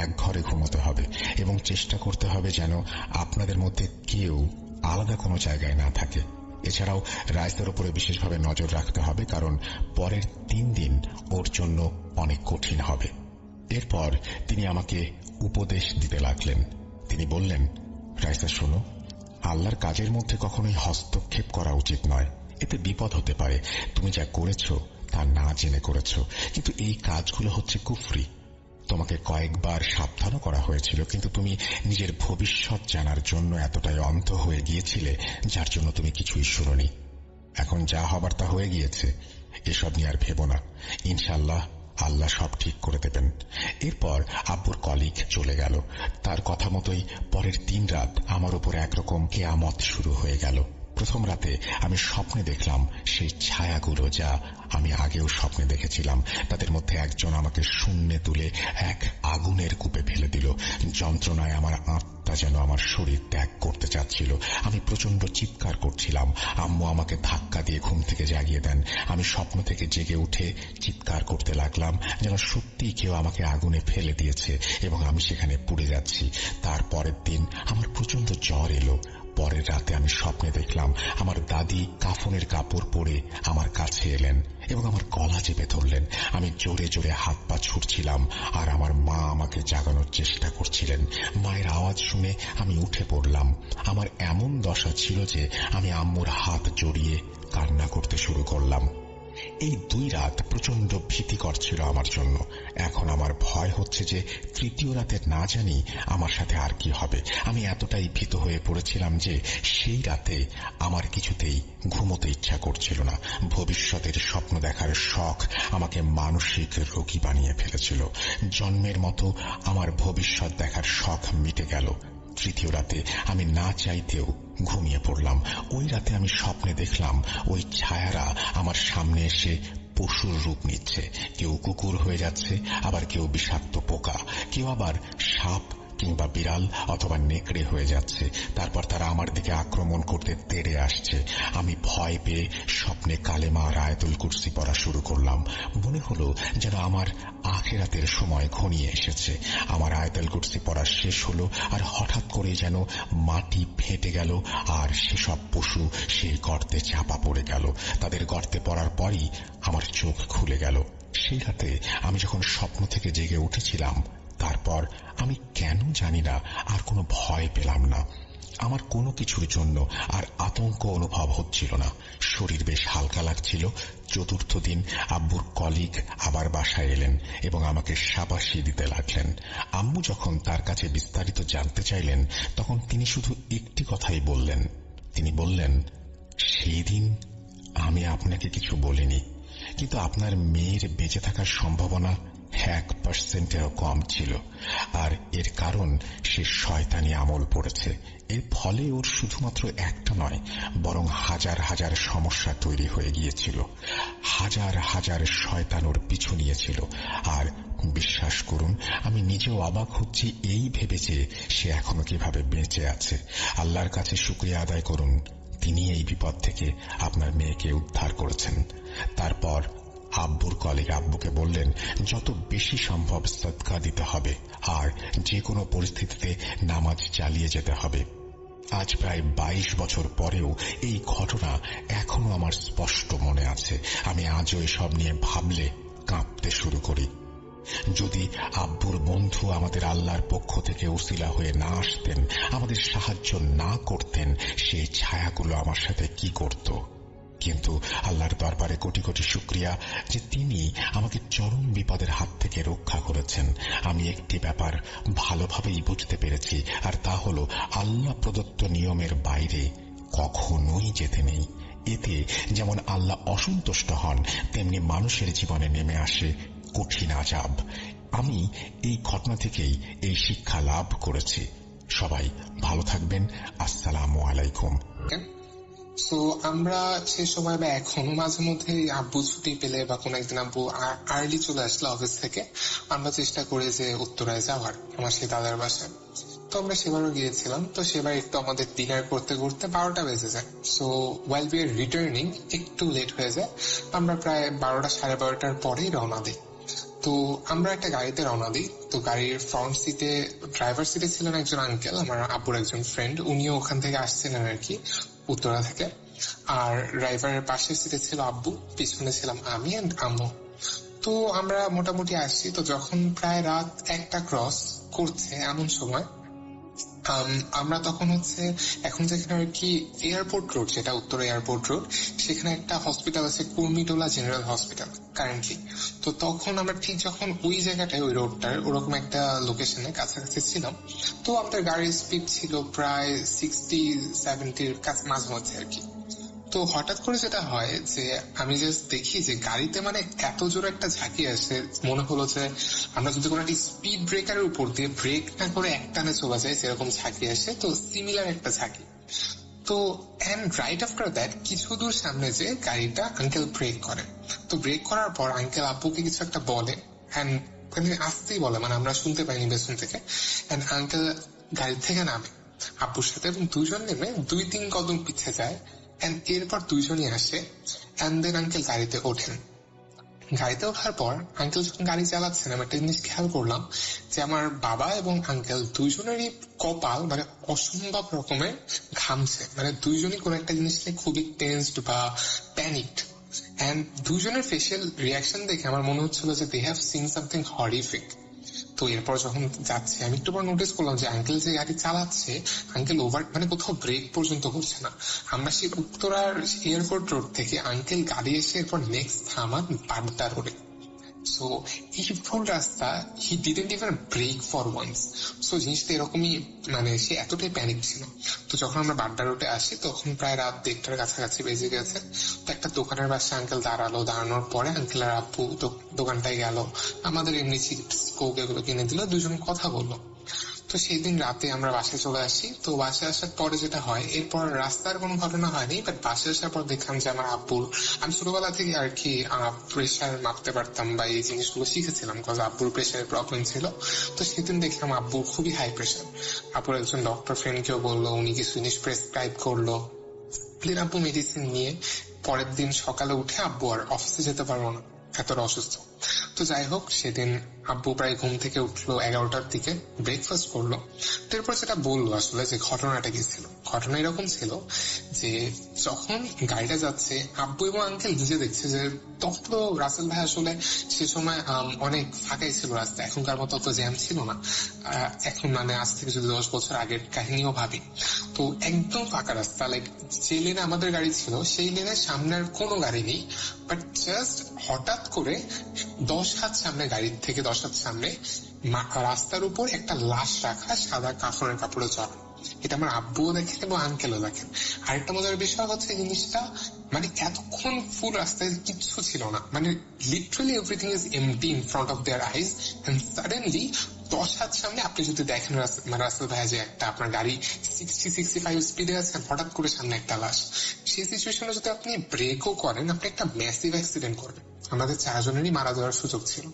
এক ঘরে ঘুমোতে হবে এবং চেষ্টা করতে হবে যেন আপনাদের মধ্যে কেউ আলাদা কোনো জায়গায় না থাকে। এছাড়াও রাইসার উপরে বিশেষভাবে নজর রাখতে হবে, কারণ পরের 3 দিন ওর জন্য অনেক কঠিন হবে। এরপর তিনি আমাকে উপদেশ দিতে লাগলেন। তিনি বললেন, রাইসা শোনো, আল্লাহর কাজের মধ্যে কখনোই হস্তক্ষেপ করা উচিত নয়, এতে বিপদ হতে পারে। তুমি যা করেছ তা না জেনে করেছ, কিন্তু এই কাজগুলো হচ্ছে কুফরি। তোমাকে কয়েকবার সাবধানও করা হয়েছিল, কিন্তু তুমি নিজের ভবিষ্যৎ জানার জন্য এতটাই অন্ধ হয়ে গিয়েছিলে যার জন্য তুমি কিছুই শুনোনি। এখন যা হবার তা হয়ে গিয়েছে, এসব নিয়ে আর ভেবো না। ইনশাআল্লাহ আল্লাহ সব ঠিক করে দেবেন। এরপর আব্বুর কলিগ চলে গেল। তার কথা মতোই পরের 3 রাত আমার উপর একরকম কেয়ামত শুরু হয়ে গেল। প্রথম রাতে আমি স্বপ্নে দেখলাম সেই ছায়াগুলো যা আমি আগেও স্বপ্নে দেখেছিলাম। তাদের মধ্যে একজন আমাকে শূন্যে তুলে এক আগুনের কূপে ফেলে দিল। যন্ত্রণায় আমার আত্মা যেন আমার শরীর ত্যাগ করতে চাচ্ছিল। আমি প্রচন্ড চিৎকার করছিলাম। আম্মু আমাকে ধাক্কা দিয়ে ঘুম থেকে জাগিয়ে দেন। আমি স্বপ্ন থেকে জেগে উঠে চিৎকার করতে লাগলাম যেন সত্যিই কেউ আমাকে আগুনে ফেলে দিয়েছে এবং আমি সেখানে পুড়ে যাচ্ছি। তার পরের দিন আমার প্রচন্ড জ্বর এলো। পরের রাতে আমি স্বপ্নে দেখলাম আমার দাদি কাফনের কাপড় পরে আমার কাছে এলেন এবং আমার গলা চেপে ধরলেন। আমি জোরে জোরে হাত পা ছুটছিলাম আর আমার মা আমাকে জাগানোর চেষ্টা করছিলেন। মায়ের আওয়াজ শুনে আমি উঠে পড়লাম। আমার এমন দশা ছিল যে আমি আম্মুর হাত জড়িয়ে কান্না করতে শুরু করলাম। এই 2 রাত প্রচন্ড ভীতিকর ছিল আমার জন্য। এখন আমার ভয় হচ্ছে যে তৃতীয় রাতে না জানি আমার সাথে আর কি হবে। আমি এতটাই ভীত হয়ে পড়েছিলাম যে সেই রাতে আমার কিছুতেই ঘুমোতে ইচ্ছা করছিল না। ভবিষ্যতের স্বপ্ন দেখার শখ আমাকে মানসিক রোগী বানিয়ে ফেলেছিল। জন্মের মতো আমার ভবিষ্যৎ দেখার শখ মিটে গেল। তৃতীয় রাতে আমি না চাইতেও ঘুমিয়ে পড়লাম। ওই রাতে আমি স্বপ্নে দেখলাম ওই ছায়ারা আমার সামনে এসে পশুর রূপ নিচ্ছে। কেউ কুকুর হয়ে যাচ্ছে, আবার কেউ বিষাক্ত পোকা, কেউ আবার সাপ কিংবা বিড়াল অথবা নেকড়ে হয়ে যাচ্ছে। তারপর তারা আমার দিকে আক্রমণ করতে তেড়ে আসছে। আমি ভয় পেয়ে স্বপ্নে কালেমা আর আয়াতুল কুরসি পড়া শুরু করলাম। মনে হলো যেন আমার আখিরাতের সময় ঘনিয়ে এসেছে। আমার আয়াতুল কুরসি পড়া শেষ হলো, আর হঠাৎ করে যেন মাটি ফেটে গেল আর সেসব পশু সেই গর্তে চাপা পড়ে গেল। তাদের গর্তে পড়ার পরই আমার চোখ খুলে গেল। সেই রাতে আমি যখন স্বপ্ন থেকে জেগে উঠেছিলাম, তারপর আমি কেন জানি না আর কোনো ভয় পেলাম না। আমার কোনো কিছুর জন্য আর আতঙ্ক অনুভব হচ্ছিল না। শরীর বেশ হালকা লাগছিল। চতুর্থ দিন আব্বুর কলিগ আবার বাসায় এলেন এবং আমাকে শাবাশি দিতে লাগলেন। আম্মু যখন তার কাছে বিস্তারিত জানতে চাইলেন, তখন তিনি শুধু একটি কথাই বললেন। তিনি বললেন, সেই দিন আমি আপনাকে কিছু বলিনি, কিন্তু আপনার মেয়ের বেঁচে থাকার সম্ভাবনা 1%-এরও কম ছিল। আর এর কারণ সে শয়তানি আমল পড়েছে। এর ফলে ওর শুধুমাত্র একটা নয়, বরং হাজার হাজার সমস্যা তৈরি হয়ে গিয়েছিল। হাজার হাজার শয়তান ওর পিছু নিয়েছিল। আর বিশ্বাস করুন, আমি নিজেও অবাক হচ্ছি এই ভেবেছে সে এখনো কিভাবে বেঁচে আছে। আল্লাহর কাছে শুকরিয়া আদায় করুন, তিনি এই বিপদ থেকে আপনার মেয়েকে উদ্ধার করেছেন। তারপর আব্বুর কলিগ আব্বুকে বললেন, যত বেশি সম্ভব সদকা দিতে হবে আর যে কোনো পরিস্থিতিতে নামাজ চালিয়ে যেতে হবে। আজ প্রায় 22 বছর পরেও এই ঘটনা এখনো আমার স্পষ্ট মনে আছে। আমি আজও এসব নিয়ে ভাবলে কাঁপতে শুরু করি। যদি আব্বুর বন্ধু আমাদের আল্লাহর পক্ষ থেকে উসিলা হয়ে না আসতেন, আমাদের সাহায্য না করতেন, সেই ছায়াগুলো আমার সাথে কি করত। কিন্তু আল্লাহর দরবারে কোটি কোটি শুকরিয়া যে তিনি আমাকে চরম বিপদের হাত থেকে রক্ষা করেছেন। আমি একটি ব্যাপার ভালোভাবেই বুঝতে পেরেছি, আর তা হল আল্লাহ প্রদত্ত নিয়মের বাইরে কখনোই যেতে নেই। এতে যেমন আল্লাহ অসন্তুষ্ট হন, তেমনি মানুষের জীবনে নেমে আসে কঠিন আযাব। আমি এই ঘটনা থেকেই এই শিক্ষা লাভ করেছি। সবাই ভালো থাকবেন। আসসালামু আলাইকুম। তো আমরা সে সময় বা এখনো মাঝে মধ্যে আব্বু ছুটি পেলে বা কোন একদিন আব্বু আর্লি চলে আসলে অফিস থেকে, আমরা চেষ্টা করি যে উত্তরায় যাওয়ার, আমার সেই দাদার বাসায়। তো আমরা সেবারও গিয়েছিলাম। তো সেবার একটু আমাদের ডিনার করতে করতে 12টা বেজে যায়। সো ওয়াইল বি আর রিটার্নিং একটু লেট হয়ে যায়। আমরা প্রায় 12টা সাড়ে 12টার পরেই রওনা দিই। তো আমরা একটা গাড়িতে রওনা দিই। তো গাড়ির ফ্রন্ট সিটে, ড্রাইভার সিটে ছিলেন একজন আঙ্কেল, আমার আব্বুর একজন ফ্রেন্ড, উনিও ওখান থেকে আসছিলেন আর কি, উত্তরা থেকে। আর ড্রাইভারের পাশের সিটে ছিল আব্বু, পিছনে ছিলাম আমি এন্ড আম্মু। তো আমরা মোটামুটি আসছি। তো যখন প্রায় রাত 1টা ক্রস করছে এমন সময় আমরা তখন এখন যেখানে আর কি এয়ারপোর্ট রোড, যেটা উত্তর এয়ারপোর্ট রোড, সেখানে একটা হসপিটাল আছে, কুর্মিটোলা জেনারেল হসপিটাল কারেন্টলি। তো তখন আমরা ঠিক যখন ওই জায়গাটায়, ওই রোডটার ওরকম একটা লোকেশনে কাছাকাছি ছিলাম। তো আমাদের গাড়ির স্পিড ছিল প্রায় 60-70-র কাছে মাঝামাঝি আর কি। তো হঠাৎ করে যেটা হয় যে আমি জাস্ট দেখি যে গাড়িতে এত জোরে একটা ঝাঁকি আসে, মনে হলো যে আমরা যদি কোনো একটা স্পিড ব্রেকারের উপর দিয়ে ব্রেক না করে একটানে চলে যায়, সেরকম ঝাঁকি আসে। তো সিমিলার একটা ঝাঁকি। তো এন্ড রাইট আফটার দ্যাট কিছু দূর সামনে যে গাড়িটা আঙ্কেল ব্রেক করে। তো ব্রেক করার পর আঙ্কেল আব্বুকে কিছু একটা বলে, এন্ড আসতেই বলে, আমরা শুনতে পাইনি পেছন থেকে। এন্ড আঙ্কেল গাড়ি থেকে নামে আব্বুর সাথে, এবং দুজন নেমে 2-3 কদম পিছিয়ে যায়। এরপর দুইজনই আসে, এন্ড দেন আঙ্কেল গাড়িতে ওঠেন। গাড়িতে ওঠার পর আঙ্কেল যখন গাড়ি চালাচ্ছেন, আমি একটা জিনিস খেয়াল করলাম যে আমার বাবা এবং আঙ্কেল দুইজনেরই কপাল অসম্ভব রকমের ঘামছে। দুইজনই কোন একটা জিনিস নিয়ে খুবই টেন্সড বা প্যানিকড। এন্ড দুইজনের ফেশিয়াল রিয়াকশন দেখে আমার মনে হচ্ছিল যে they have seen something horrific. তো এরপর যখন যাচ্ছে আমি একটু পর নোটিস করলাম যে আঙ্কেল যে গাড়ি চালাচ্ছে, আঙ্কেল ওভার মানে কোথাও ব্রেক পর্যন্ত করছে না। আমরা সেই উত্তরার এয়ারপোর্ট রোড থেকে আঙ্কেল গাড়ি এসে এরপর নেক্সট থামান বাড্ডা রোডে। সো এই ফুল রাস্তা he didn't even brake for once. So জিনিসটা এরকমই, মানে সে এতটাই প্যানিক ছিল। তো যখন আমরা বাড্ডা রোডে আসি তখন প্রায় রাত 1টার কাছাকাছি বেজে গেছে। তো একটা দোকানের পাশে আঙ্কেল দাঁড়ানোর পরে আঙ্কেল আর আপু দোকানটায় গেল, আমাদের এমনি চিপস কোক এগুলো কিনে দিল, দুজন কথা বললো। তো সেই দিন রাতে আমরা বাসায় চলে আসি। তো বাসায় আসার পরে যেটা হয়, এরপর রাস্তার কোনো ঘটনা হয়নি, বাট বাসায় আসার পর দেখলাম যে আমার আব্বুর, আমি ছোটবেলা থেকে আর কি প্রেশার মাপতে পারতাম বা এই জিনিসগুলো শিখেছিলাম, বিকজ আব্বুর প্রেশারের প্রবলেম ছিল। তো সেদিন দেখলাম আব্বুর খুবই হাই প্রেশার। আব্বুর একজন ডক্টর ফ্রেন্ডকেও বললো, উনি কিছু জিনিস প্রেসক্রাইব করলো। আব্বু মেডিসিন নিয়ে পরের দিন সকালে উঠে আব্বু আর অফিসে যেতে পারবো না, এতটা অসুস্থ। তো যাই হোক, সেদিন আব্বু প্রায় ঘুম থেকে উঠলো 11টার দিকে, ব্রেকফাস্ট করলো। তারপর যেটা বললো আসলে যে ঘটনাটা কি ছিল, ঘটনা এরকম ছিল যে যখন গাড়িটা যাচ্ছে আব্বু এবং আঙ্কেল নিজে দেখছে যে তখন তো রাসেল ভাই আসলে সে সময় অনেক ফাঁকাই ছিল রাস্তা, এখনকার মতো তো জ্যাম ছিল না। এখন মানে আজ থেকে যদি 10 বছর আগের কাহিনীও ভাবি, তো একদম ফাঁকা রাস্তা, লাইক যে লেনে আমাদের গাড়ি ছিল সেই লেনে সামনের কোনো গাড়ি নেই, বাট জাস্ট হঠাৎ করে 10 হাত সামনে, গাড়ির থেকে 10 হাত সামনে রাস্তার উপর একটা লাশ রাখা, সাদা কাফনের কাপড়ে জড়ানো। এটা আমার আব্বুও দেখেন এবং আঙ্কেলও দেখেন। আরেকটা মজার বিষয় হচ্ছে জিনিসটা, মানে এতক্ষণ ফুল রাস্তায় কিচ্ছু ছিল না, মানে literally everything is empty in front of their eyes, and suddenly 10 হাত সামনে আপনি যদি দেখেন রাসেল ভাই যে একটা আপনার গাড়ি 60-65 স্পিডে আছে, হঠাৎ করে সামনে একটা লাশ। সেই সিচুয়েশনে যদি আপনি ব্রেকও করেন, আপনি একটা ম্যাসিভ অ্যাক্সিডেন্ট করবেন। আমাদের 4 জনেরই মারা যাওয়ার সুযোগ ছিল,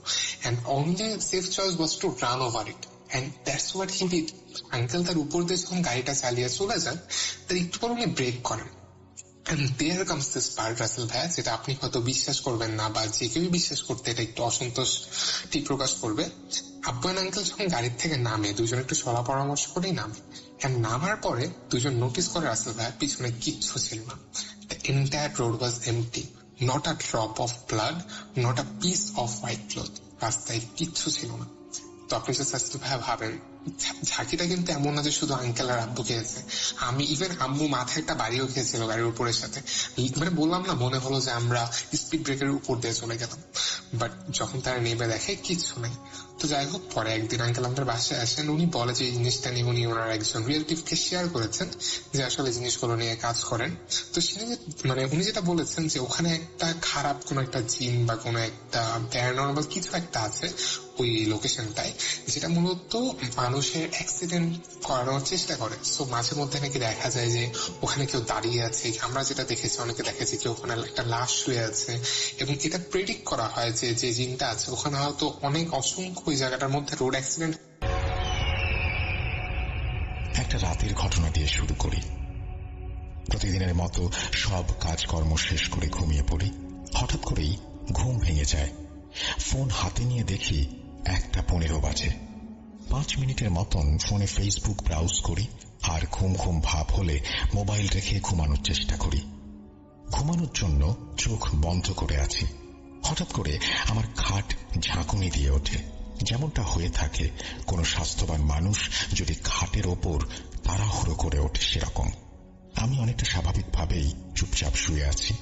and only safe choice was to run over it, and that's what he did. Uncle তার উপর দিয়ে যখন গাড়িটা চালিয়ে চলে যান, তার একটু পর উনি ব্রেক করেন। And there comes this part, Rasel ভাইয়া, যেটা আপনি হয়তো বিশ্বাস করবেন না, বা যে কেউ বিশ্বাস করতে এটা একটু অসন্তোষটি প্রকাশ করবে। আব্বু আর আঙ্কেল যখন গাড়ির থেকে নামে, দুজন একটু সলা পরামর্শ করেই নামে। নামার পরে দুজন নোটিস করে রাসেল ভাইয়া পিছনে কিচ্ছু ছিল না। The entire road was empty. Not a drop of blood, not a piece of white cloth. রাস্তায় কিচ্ছু ছিল না। তো আপনি যে রাসেল ভাইয়া ভাবেন, ঝাঁকিটা কিন্তু এমন না যে শুধু আঙ্কেল আর আব্বু খেয়েছে, আমি ইভেন আম্মু মাথায় একটা বাড়িও খেয়েছিল গাড়ির উপরের সাথে। মানে বললাম না, মনে হলো যে আমরা স্পিড ব্রেকের উপর দিয়ে চলে গেলাম, বাট যখন তারা নেমে দেখে কিচ্ছু নেই। তো যাই হোক, পরে একদিন আঙ্কেল আমাদের বাসায় আসেন, উনি বলে যে এই জিনিসটা নিয়ে উনি ওনার একজন রিলেটিভকে শেয়ার করেছেন যে আসলে জিনিসগুলো নিয়ে কাজ করেন। তো মানে উনি যেটা বলেছেন যে ওখানে একটা খারাপ কোন একটা জিন বা কোন একটা প্যারানর্মাল কিছু একটা আছে ওই লোকেশনটায়, যেটা মূলত মানুষের অ্যাক্সিডেন্ট করানোর চেষ্টা করে। সো মাঝে মধ্যে নাকি দেখা যায় যে ওখানে কেউ দাঁড়িয়ে আছে, আমরা যেটা দেখেছি অনেকে দেখেছি যে ওখানে একটা লাশ শুয়ে আছে, এবং এটা প্রেডিক্ট করা হয় যে যে জিনটা আছে ওখানে হয়তো অনেক অসংখ্য ওই জায়গাটার মধ্যে রোড অ্যাক্সিডেন্ট। একটা রাতের ঘটনা দিয়ে শুরু করি। প্রতিদিনের মতো সব কাজকর্ম শেষ করে ঘুমিয়ে পড়ি। হঠাৎ করেই ঘুম ভেঙে যায়। ফোন হাতে নিয়ে দেখি 1:15 বাজে। 5 মিনিটের মতন ফোনে ফেসবুক ব্রাউজ করি, আর ঘুম ঘুম ভাব হলে মোবাইল রেখে ঘুমানোর চেষ্টা করি। ঘুমানোর জন্য চোখ বন্ধ করে আছি। হঠাৎ করে আমার খাট ঝাঁকুনি দিয়ে ওঠে, যেমনটা হয়ে থাকে কোনো স্বাস্থ্যবান মানুষ যদি খাটের ওপর তাড়াহুড়ো করে ওঠে সেরকম। আমি অনেকটা স্বাভাবিকভাবেই চুপচাপ শুয়ে আছি।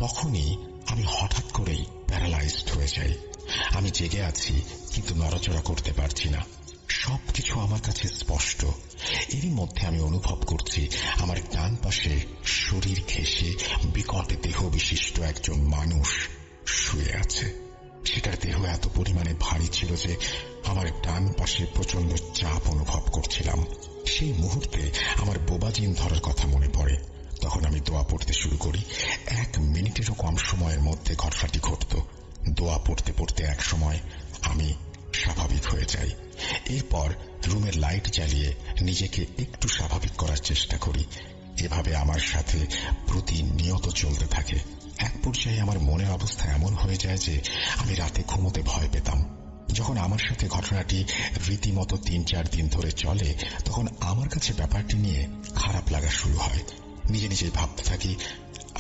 তখনই আমি হঠাৎ করেই প্যারালাইজড হয়ে যাই। আমি জেগে আছি, কিন্তু নড়াচড়া করতে পারছি না। সবকিছু আমার কাছে স্পষ্ট। এরই মধ্যে আমি অনুভব করছি আমার ডান পাশে শরীর ঘেঁষে বিকট দেহ বিশিষ্ট একজন মানুষ শুয়ে আছে। সেটার দেহ এত পরিমাণে ভারী ছিল যে আমার ডান পাশে প্রচন্ড চাপ অনুভব করছিলাম। সেই মুহূর্তে আমার বোবাজিন ধরার কথা মনে পড়ে। তখন আমি দোয়া পড়তে শুরু করি। 1 মিনিটেরও কম সময়ের মধ্যে ঘটনাটি ঘটত। দোয়া পড়তে পড়তে এক সময় আমি স্বাভাবিক হয়ে যাই। এরপর রুমের লাইট জ্বালিয়ে নিজেকে একটু স্বাভাবিক করার চেষ্টা করি। এভাবে আমার সাথে প্রতিনিয়ত চলতে থাকে। এক পর্যায়ে আমার মনের অবস্থা এমন হয়ে যায় যে আমি রাতে ঘুমোতে ভয় পেতাম। যখন আমার সাথে ঘটনাটি রীতিমতো 3-4 দিন ধরে চলে, তখন আমার কাছে ব্যাপারটি নিয়ে খারাপ লাগা শুরু হয়। নিজে নিজেই ভাবতে থাকি,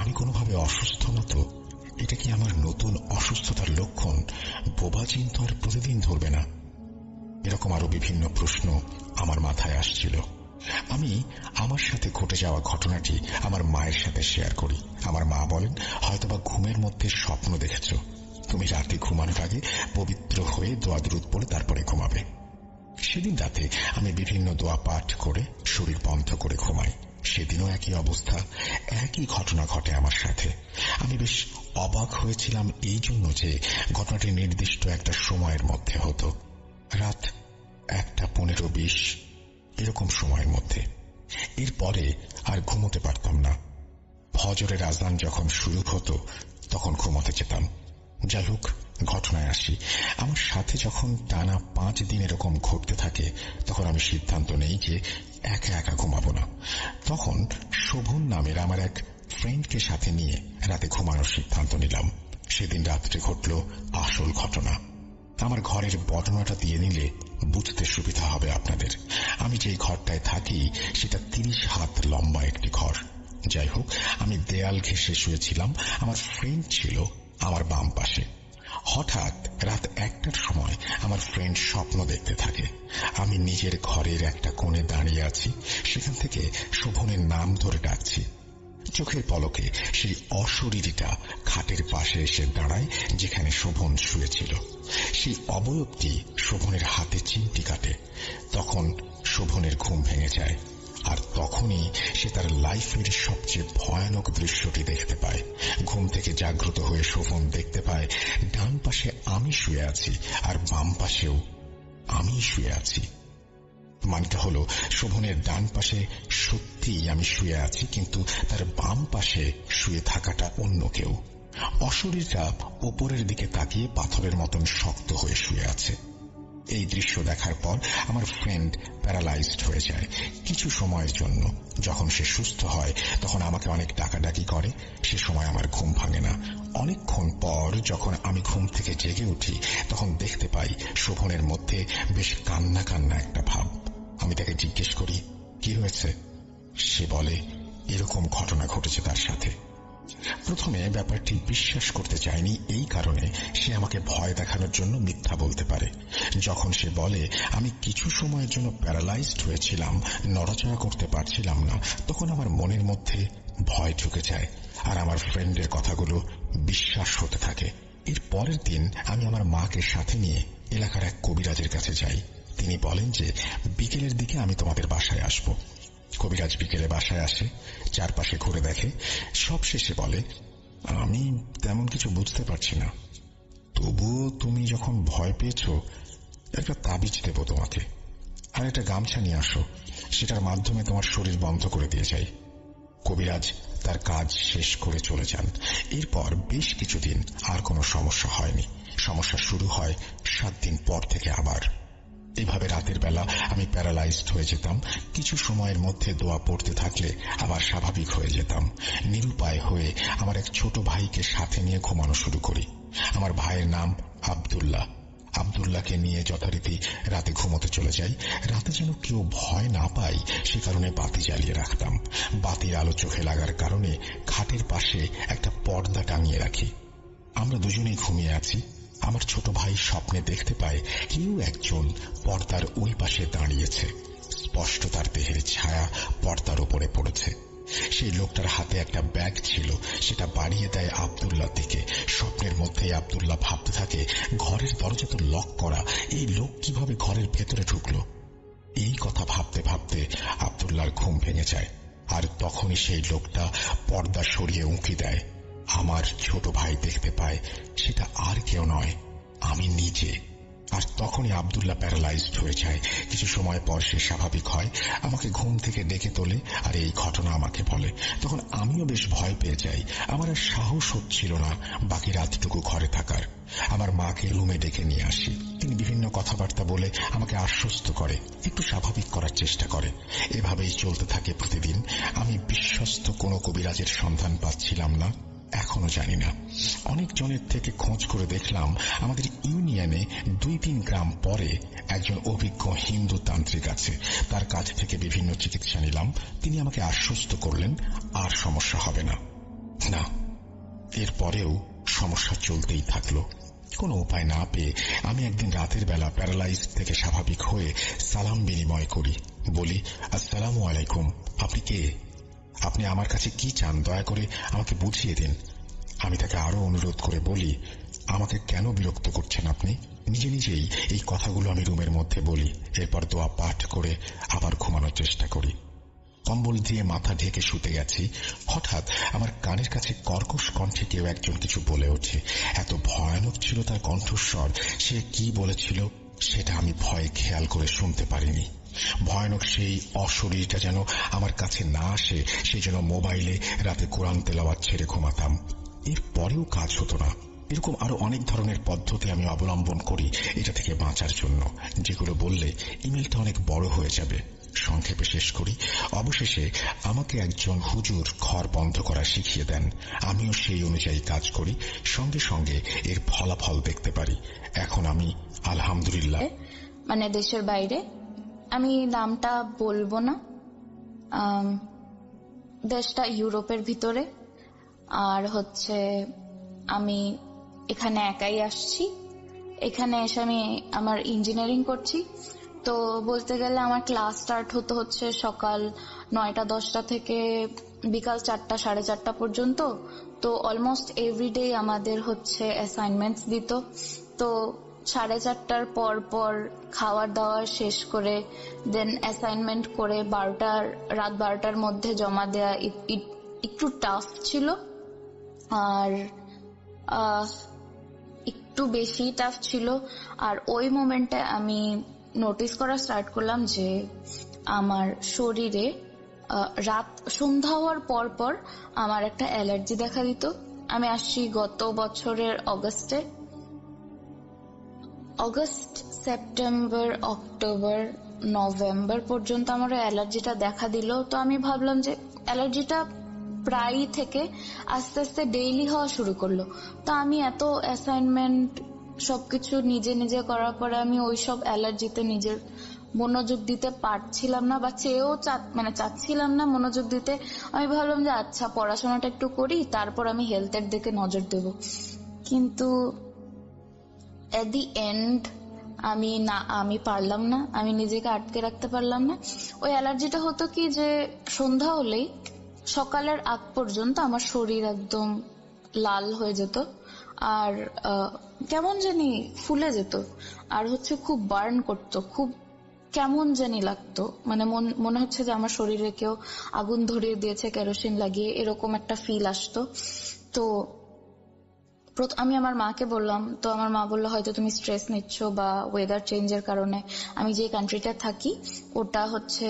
আমি কোনোভাবে অসুস্থ না তো? এটা কি আমার নতুন অসুস্থতার লক্ষণ? বোবাজিন তো আর প্রতিদিন ধরবে না। এরকম আরো বিভিন্ন প্রশ্ন আমার মাথায় আসছিল। আমি আমার সাথে ঘটে যাওয়া ঘটনাটি আমার মায়ের সাথে শেয়ার করি। আমার মা বলেন, হয়তোবা ঘুমের মধ্যে স্বপ্ন দেখেছ। তুমি রাতে ঘুমানোর আগে পবিত্র হয়ে দোয়া দুরূদ পড়ে তারপরে ঘুমাবে। সেদিন রাতে আমি বিভিন্ন দোয়া পাঠ করে শরীর বন্ধ করে ঘুমাই। সেদিনও একই অবস্থা, একই ঘটনা ঘটে আমার সাথে। আমি বেশ অবাক হয়েছিলাম এই জন্য যে ঘটনাটি নির্দিষ্ট একটা সময়ের মধ্যে হতো, রাত 1:15-20 এরকম সময়ের মধ্যে। এরপরে আর ঘুমোতে পারতাম না। ফজরের আজান যখন শুরু হতো তখন ঘুমোতে যেতাম। যাই হোক, ঘটনায় আসি। আমার সাথে যখন টানা 5 দিন এরকম ঘটতে থাকে তখন আমি সিদ্ধান্ত নেই যে একা একা ঘুমাবো না। তখন শোভন নামের আমার এক ফ্রেন্ডকে সাথে নিয়ে রাতে ঘুমানোর সিদ্ধান্ত নিলাম। সেদিন রাত্রে ঘটল আসল ঘটনা। আমার ঘরের বর্ণনাটা দিয়ে নিলে বুঝতে সুবিধা হবে আপনাদের। আমি যেই ঘরটায় থাকি সেটা 30 হাত লম্বা একটি ঘর। যাই হোক, আমি দেয়াল ঘেঁষে শুয়েছিলাম। আমার ফ্রেন্ড ছিল আমার বাম পাশে। হঠাৎ রাত 1টার সময় আমার ফ্রেন্ড স্বপ্ন দেখতে থাকে। আমি নিজের ঘরের একটা কোণে দাঁড়িয়ে আছি, সেখান থেকে শোভনের নাম ধরে ডাকছি। চোখের পলকে সেই অশরীরীটা খাটের পাশে এসে দাঁড়ায় যেখানে শোভন শুয়েছিল। সেই অবয়বটি শোভনের হাতে চিমটি কাটে। তখন শোভনের ঘুম ভেঙে যায়, আর তখনই সে তার লাইফের সবচেয়ে ভয়ানক দৃশ্যটি দেখতে পায়। ঘুম থেকে জাগ্রত হয়ে শোভন দেখতে পায় ডান পাশে আমি শুয়ে আছি আর বাম পাশেও আমি শুয়ে আছি। মানটা হলো, শোভনের ডান পাশে সত্যিই আমি শুয়ে আছি, কিন্তু তার বাম পাশে শুয়ে থাকাটা অন্য কেউ। অশরীরটা ওপরের দিকে তাকিয়ে পাথরের মতন শক্ত হয়ে শুয়ে আছে। এই দৃশ্য দেখার পর আমার ফ্রেন্ড প্যারালাইজড হয়ে যায় কিছু সময়ের জন্য। যখন সে সুস্থ হয় তখন আমাকে অনেক ডাকাডাকি করে। সে সময় আমার ঘুম ভাঙে না। অনেকক্ষণ পর যখন আমি ঘুম থেকে জেগে উঠি তখন দেখতে পাই শোভনের মধ্যে বেশ কান্না কান্না একটা ভাব। আমি তাকে জিজ্ঞেস করি, কি হয়েছে? সে বলে, এরকম ঘটনা ঘটেছে তার সাথে। প্রথমে ব্যাপারটি বিশ্বাস করতে চায়নি, এই কারণে সে আমাকে ভয় দেখানোর জন্য মিথ্যা বলতে পারে। যখন সে বলে আমি কিছু সময়ের জন্য প্যারালাইজড হয়েছিলাম, নড়াচড়া করতে পারছিলাম না, তখন আমার মনের মধ্যে ভয় ঢুকে যায় আর আমার ফ্রেন্ডের কথাগুলো বিশ্বাস হতে থাকে। এর পরের দিন আমি আমার মাকে সাথে নিয়ে এলাকার এক কবিরাজের কাছে যাই। তিনি বলেন যে বিকেলের দিকে আমি তোমাদের বাসায় আসব। কবিরাজ বিকেলে বাসায় আসে, চারপাশে ঘুরে দেখে, সব শেষে বলে, আমি তেমন কিছু বুঝতে পারছি না, তবুও তুমি যখন ভয় পেয়েছ একটা তাবিজ দেব তোমাকে, আর একটা গামছা নিয়ে আসো, সেটার মাধ্যমে তোমার শরীর বন্ধ করে দিয়ে যাই। কবিরাজ তার কাজ শেষ করে চলে যান। এরপর বেশ কিছুদিন আর কোনো সমস্যা হয়নি। সমস্যা শুরু হয় 7 দিন পর থেকে আবার। এভাবে রাতের বেলা আমি প্যারালাইজড হয়ে যেতাম। কিছু সময়ের মধ্যে দোয়া পড়তে থাকলে আবার স্বাভাবিক হয়ে যেতাম। নিরুপায় হয়ে আমার এক ছোট ভাইকে সাথে নিয়ে ঘুমানো শুরু করি। আমার ভাইয়ের নাম আব্দুল্লাহ। আব্দুল্লাহকে নিয়ে যথারীতি রাতে ঘুমোতে চলে যাই। রাতে যেন কেউ ভয় না পায় সে কারণে বাতি জ্বালিয়ে রাখতাম। বাতির আলো চোখে লাগার কারণে খাটের পাশে একটা পর্দা টাঙিয়ে রাখি। আমরা দুজনেই ঘুমিয়ে আছি। আমার ছোট ভাই স্বপ্নে দেখতে পায় কেউ একজন পর্দার ওই পাশে দাঁড়িয়েছে। স্পষ্ট তার দেহের ছায়া পর্দার উপরে পড়েছে। সেই লোকটার হাতে একটা ব্যাগ ছিল, সেটা বাড়িয়ে দেয় আব্দুল্লাহর দিকে। স্বপ্নের মধ্যেই আব্দুল্লাহ ভাবতে থাকে, ঘরের দরজা তো লক করা, এই লোক কিভাবে ঘরের ভেতরে ঢুকলো? এই কথা ভাবতে ভাবতে আব্দুল্লাহর ঘুম ভেঙে যায়, আর তখনই সেই লোকটা পর্দা সরিয়ে উঁকি দেয়। আমার ছোট ভাই দেখতে পায় সেটা আর কেউ নয়, আমি নিজে। আর তখনই আব্দুল্লাহ প্যারালাইজড হয়ে যায়। কিছু সময় পর সে স্বাভাবিক হয়, আমাকে ঘুম থেকে ডেকে তোলে আর এই ঘটনা আমাকে বলে। তখন আমিও বেশ ভয় পেয়ে যাই। আমার আর সাহস হচ্ছিল না বাকি রাতটুকু ঘরে থাকার। আমার মাকে রুমে ডেকে নিয়ে আসি। তিনি বিভিন্ন কথাবার্তা বলে আমাকে আশ্বস্ত করে, একটু স্বাভাবিক করার চেষ্টা করে। এভাবেই চলতে থাকে প্রতিদিন। আমি বিশ্বস্ত কোনো কবিরাজের সন্ধান পাচ্ছিলাম না, এখনো জানি না। অনেক জনের থেকে খোঁজ করে দেখলাম আমাদের ইউনিয়নে 2-3 গ্রাম পরে একজন অভিজ্ঞ হিন্দু তান্ত্রিক আছে। তার কাছ থেকে বিভিন্ন চিকিৎসা নিলাম। তিনি আমাকে আশ্বস্ত করলেন আর সমস্যা হবে না। না, এরপরেও সমস্যা চলতেই থাকলো। কোনো উপায় না পেয়ে আমি একদিন রাতের বেলা প্যারালাইজ থেকে স্বাভাবিক হয়ে সালাম বিনিময় করি। বলি, আসসালামু আলাইকুম। আপনি কে? আপনি আমার কাছে কি চান দয়া করে আমাকে বুঝিয়ে দিন। আমি তাকে আরো অনুরোধ করে বলি, আমাকে কেন বিরক্ত করছেন আপনি? নিজে নিজেই এই কথাগুলো আমি রুমের মধ্যে বলি। এরপর দোয়া পাঠ করে আবার ঘুমানোর চেষ্টা করি। কম্বল দিয়ে মাথা ঢেকে শুতে গেছি, হঠাৎ আমার কানের কাছে কর্কশ কণ্ঠে কেউ একজন কিছু বলে ওঠে। এত ভয়ানক ছিল তার কণ্ঠস্বর। সে কি বলেছিল সেটা আমি ভয়ে খেয়াল করে শুনতে পারিনি। ভয়ানক সেই অশরীরটা যেন আমার কাছে না আসে, সেই জন্য মোবাইলে রাতে কোরআন তেলাওয়াত ছেড়ে ঘুমাতাম। এর পরেও কাজ হতো না। এরকম আরো অনেক ধরনের পদ্ধতি আমি অবলম্বন করি এটা থেকে বাঁচার জন্য, যেগুলো বললে ইমেলটা অনেক বড় হয়ে যাবে। সংক্ষেপে শেষ করি, অবশেষে আমাকে একজন হুজুর ঘর বন্ধ করা শিখিয়ে দেন। আমিও সেই অনুযায়ী কাজ করি, সঙ্গে সঙ্গে এর ফলাফল দেখতে পারি। এখন আমি আলহামদুলিল্লাহ। মানে দেশের বাইরে, আমি নামটা বলবো না, দেশটা ইউরোপের ভিতরে। আর হচ্ছে আমি এখানে একাই আসছি। এখানে এসে আমি আমার ইঞ্জিনিয়ারিং করছি। তো বলতে গেলে আমার ক্লাস স্টার্ট হচ্ছে সকাল 9টা-10টা থেকে বিকাল 4টা 4:30 পর্যন্ত। তো অলমোস্ট এভরিডে আমাদের হচ্ছে অ্যাসাইনমেন্টস দিত। তো 4:30টার পর পর খাওয়ার দাওয়ার শেষ করে দেন অ্যাসাইনমেন্ট করে রাত 12টার মধ্যে জমা দেয়া একটু টাফ ছিল। আর একটু বেশি টাফ ছিল। আর ওই মোমেন্টে আমি নোটিস করা স্টার্ট করলাম যে আমার শরীরে রাত সন্ধ্যা হওয়ার পর পর আমার একটা অ্যালার্জি দেখা দিত। আমি আসছি গত বছরের অগস্ট, সেপ্টেম্বর, অক্টোবর, নভেম্বর পর্যন্ত আমার অ্যালার্জিটা দেখা দিল। তো আমি ভাবলাম যে অ্যালার্জিটা প্রায় থেকে আস্তে আস্তে ডেইলি হওয়া শুরু করলো। তো আমি এত অ্যাসাইনমেন্ট সবকিছু নিজে নিজে করার পরে আমি ওইসব অ্যালার্জিতে নিজের মনোযোগ দিতে পারছিলাম না, বা চেয়েও চাচ্ছিলাম না মনোযোগ দিতে। আমি ভাবলাম যে আচ্ছা পড়াশোনাটা একটু করি, তারপর আমি হেলথের দিকে নজর দেব। কিন্তু এট দি এন্ড আমি পারলাম না, আমি নিজেকে আটকে রাখতে পারলাম না। ওই অ্যালার্জিটা হতো কি যে সন্ধ্যা হলেই সকালের আগ পর্যন্ত আমার শরীর একদম লাল হয়ে যেত, আর কেমন জানি ফুলে যেত, আর হচ্ছে খুব বার্ন করতো, খুব কেমন জানি লাগতো। মানে মনে হচ্ছে যে আমার শরীরে কেউ আগুন ধরিয়ে দিয়েছে কেরোসিন লাগিয়ে, এরকম একটা ফিল আসতো। তো আমি আমার মাকে বললাম, তো আমার মা বললো হয়তো তুমি স্ট্রেস নিচ্ছ বা ওয়েদার চেঞ্জের কারণে। আমি যে কান্ট্রিটা থাকি ওটা হচ্ছে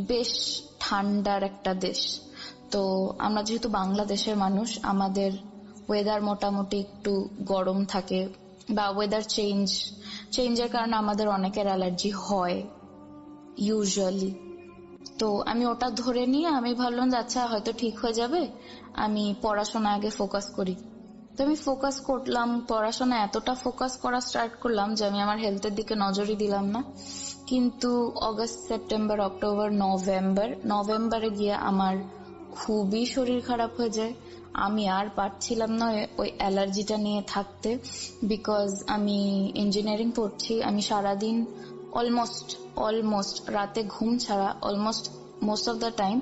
বেশ ঠান্ডার একটা দেশ। তো আমরা যেহেতু বাংলাদেশের মানুষ, আমাদের ওয়েদার মোটামুটি একটু গরম থাকে, বা ওয়েদার চেঞ্জের কারণে আমাদের অনেকের অ্যালার্জি হয় ইউজুয়ালি। তো আমি ওটা ধরে নিয়ে আমি ভাবলাম যে আচ্ছা হয়তো ঠিক হয়ে যাবে, আমি পড়াশোনা আগে ফোকাস করি। তো আমি ফোকাস করলাম, পড়াশোনা এতটা ফোকাস করা স্টার্ট করলাম যে আমি আমার হেলথের দিকে নজরই দিলাম না। কিন্তু অগস্ট, সেপ্টেম্বর, অক্টোবর, নভেম্বরে গিয়ে আমার খুবই শরীর খারাপ হয়ে যায়। আমি আর পারছিলাম না ওই অ্যালার্জিটা নিয়ে থাকতে, বিকজ আমি ইঞ্জিনিয়ারিং পড়ছি। আমি সারাদিন অলমোস্ট রাতে ঘুম ছাড়া মোস্ট অফ দ্য টাইম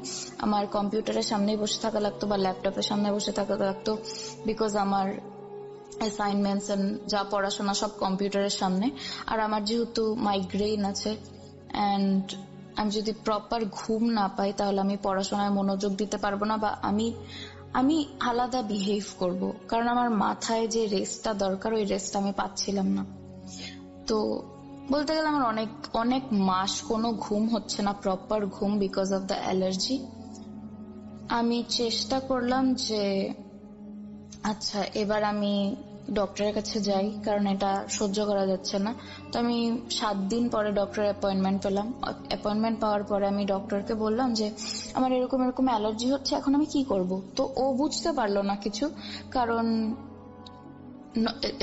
আমার কম্পিউটারের সামনেই বসে থাকা লাগতো বা ল্যাপটপের সামনে বসে থাকা লাগতো, বিকজ আমার অ্যাসাইনমেন্টস যা পড়াশোনা সব কম্পিউটারের সামনে। আর আমার যেহেতু মাইগ্রেন আছে, অ্যান্ড আমি যদি প্রপার ঘুম না পাই তাহলে আমি পড়াশোনায় মনোযোগ দিতে পারবো না, বা আমি আলাদা বিহেভ করব, কারণ আমার মাথায় যে রেস্টটা দরকার ওই রেস্ট আমি পাচ্ছিলাম না। তো বলতে গেলে আমার অনেক মাস কোনো ঘুম হচ্ছে না, প্রপার ঘুম, বিকজ অফ দ্য অ্যালার্জি। আমি চেষ্টা করলাম যে আচ্ছা এবার আমি ডক্টরের কাছে যাই, কারণ এটা সহ্য করা যাচ্ছে না। তো আমি 7 দিন পরে ডক্টরের অ্যাপয়েন্টমেন্ট পেলাম। অ্যাপয়েন্টমেন্ট পাওয়ার পরে আমি ডক্টরকে বললাম যে আমার এরকম অ্যালার্জি হচ্ছে, এখন আমি কি করব। তো ও বুঝতে পারলো না কিছু, কারণ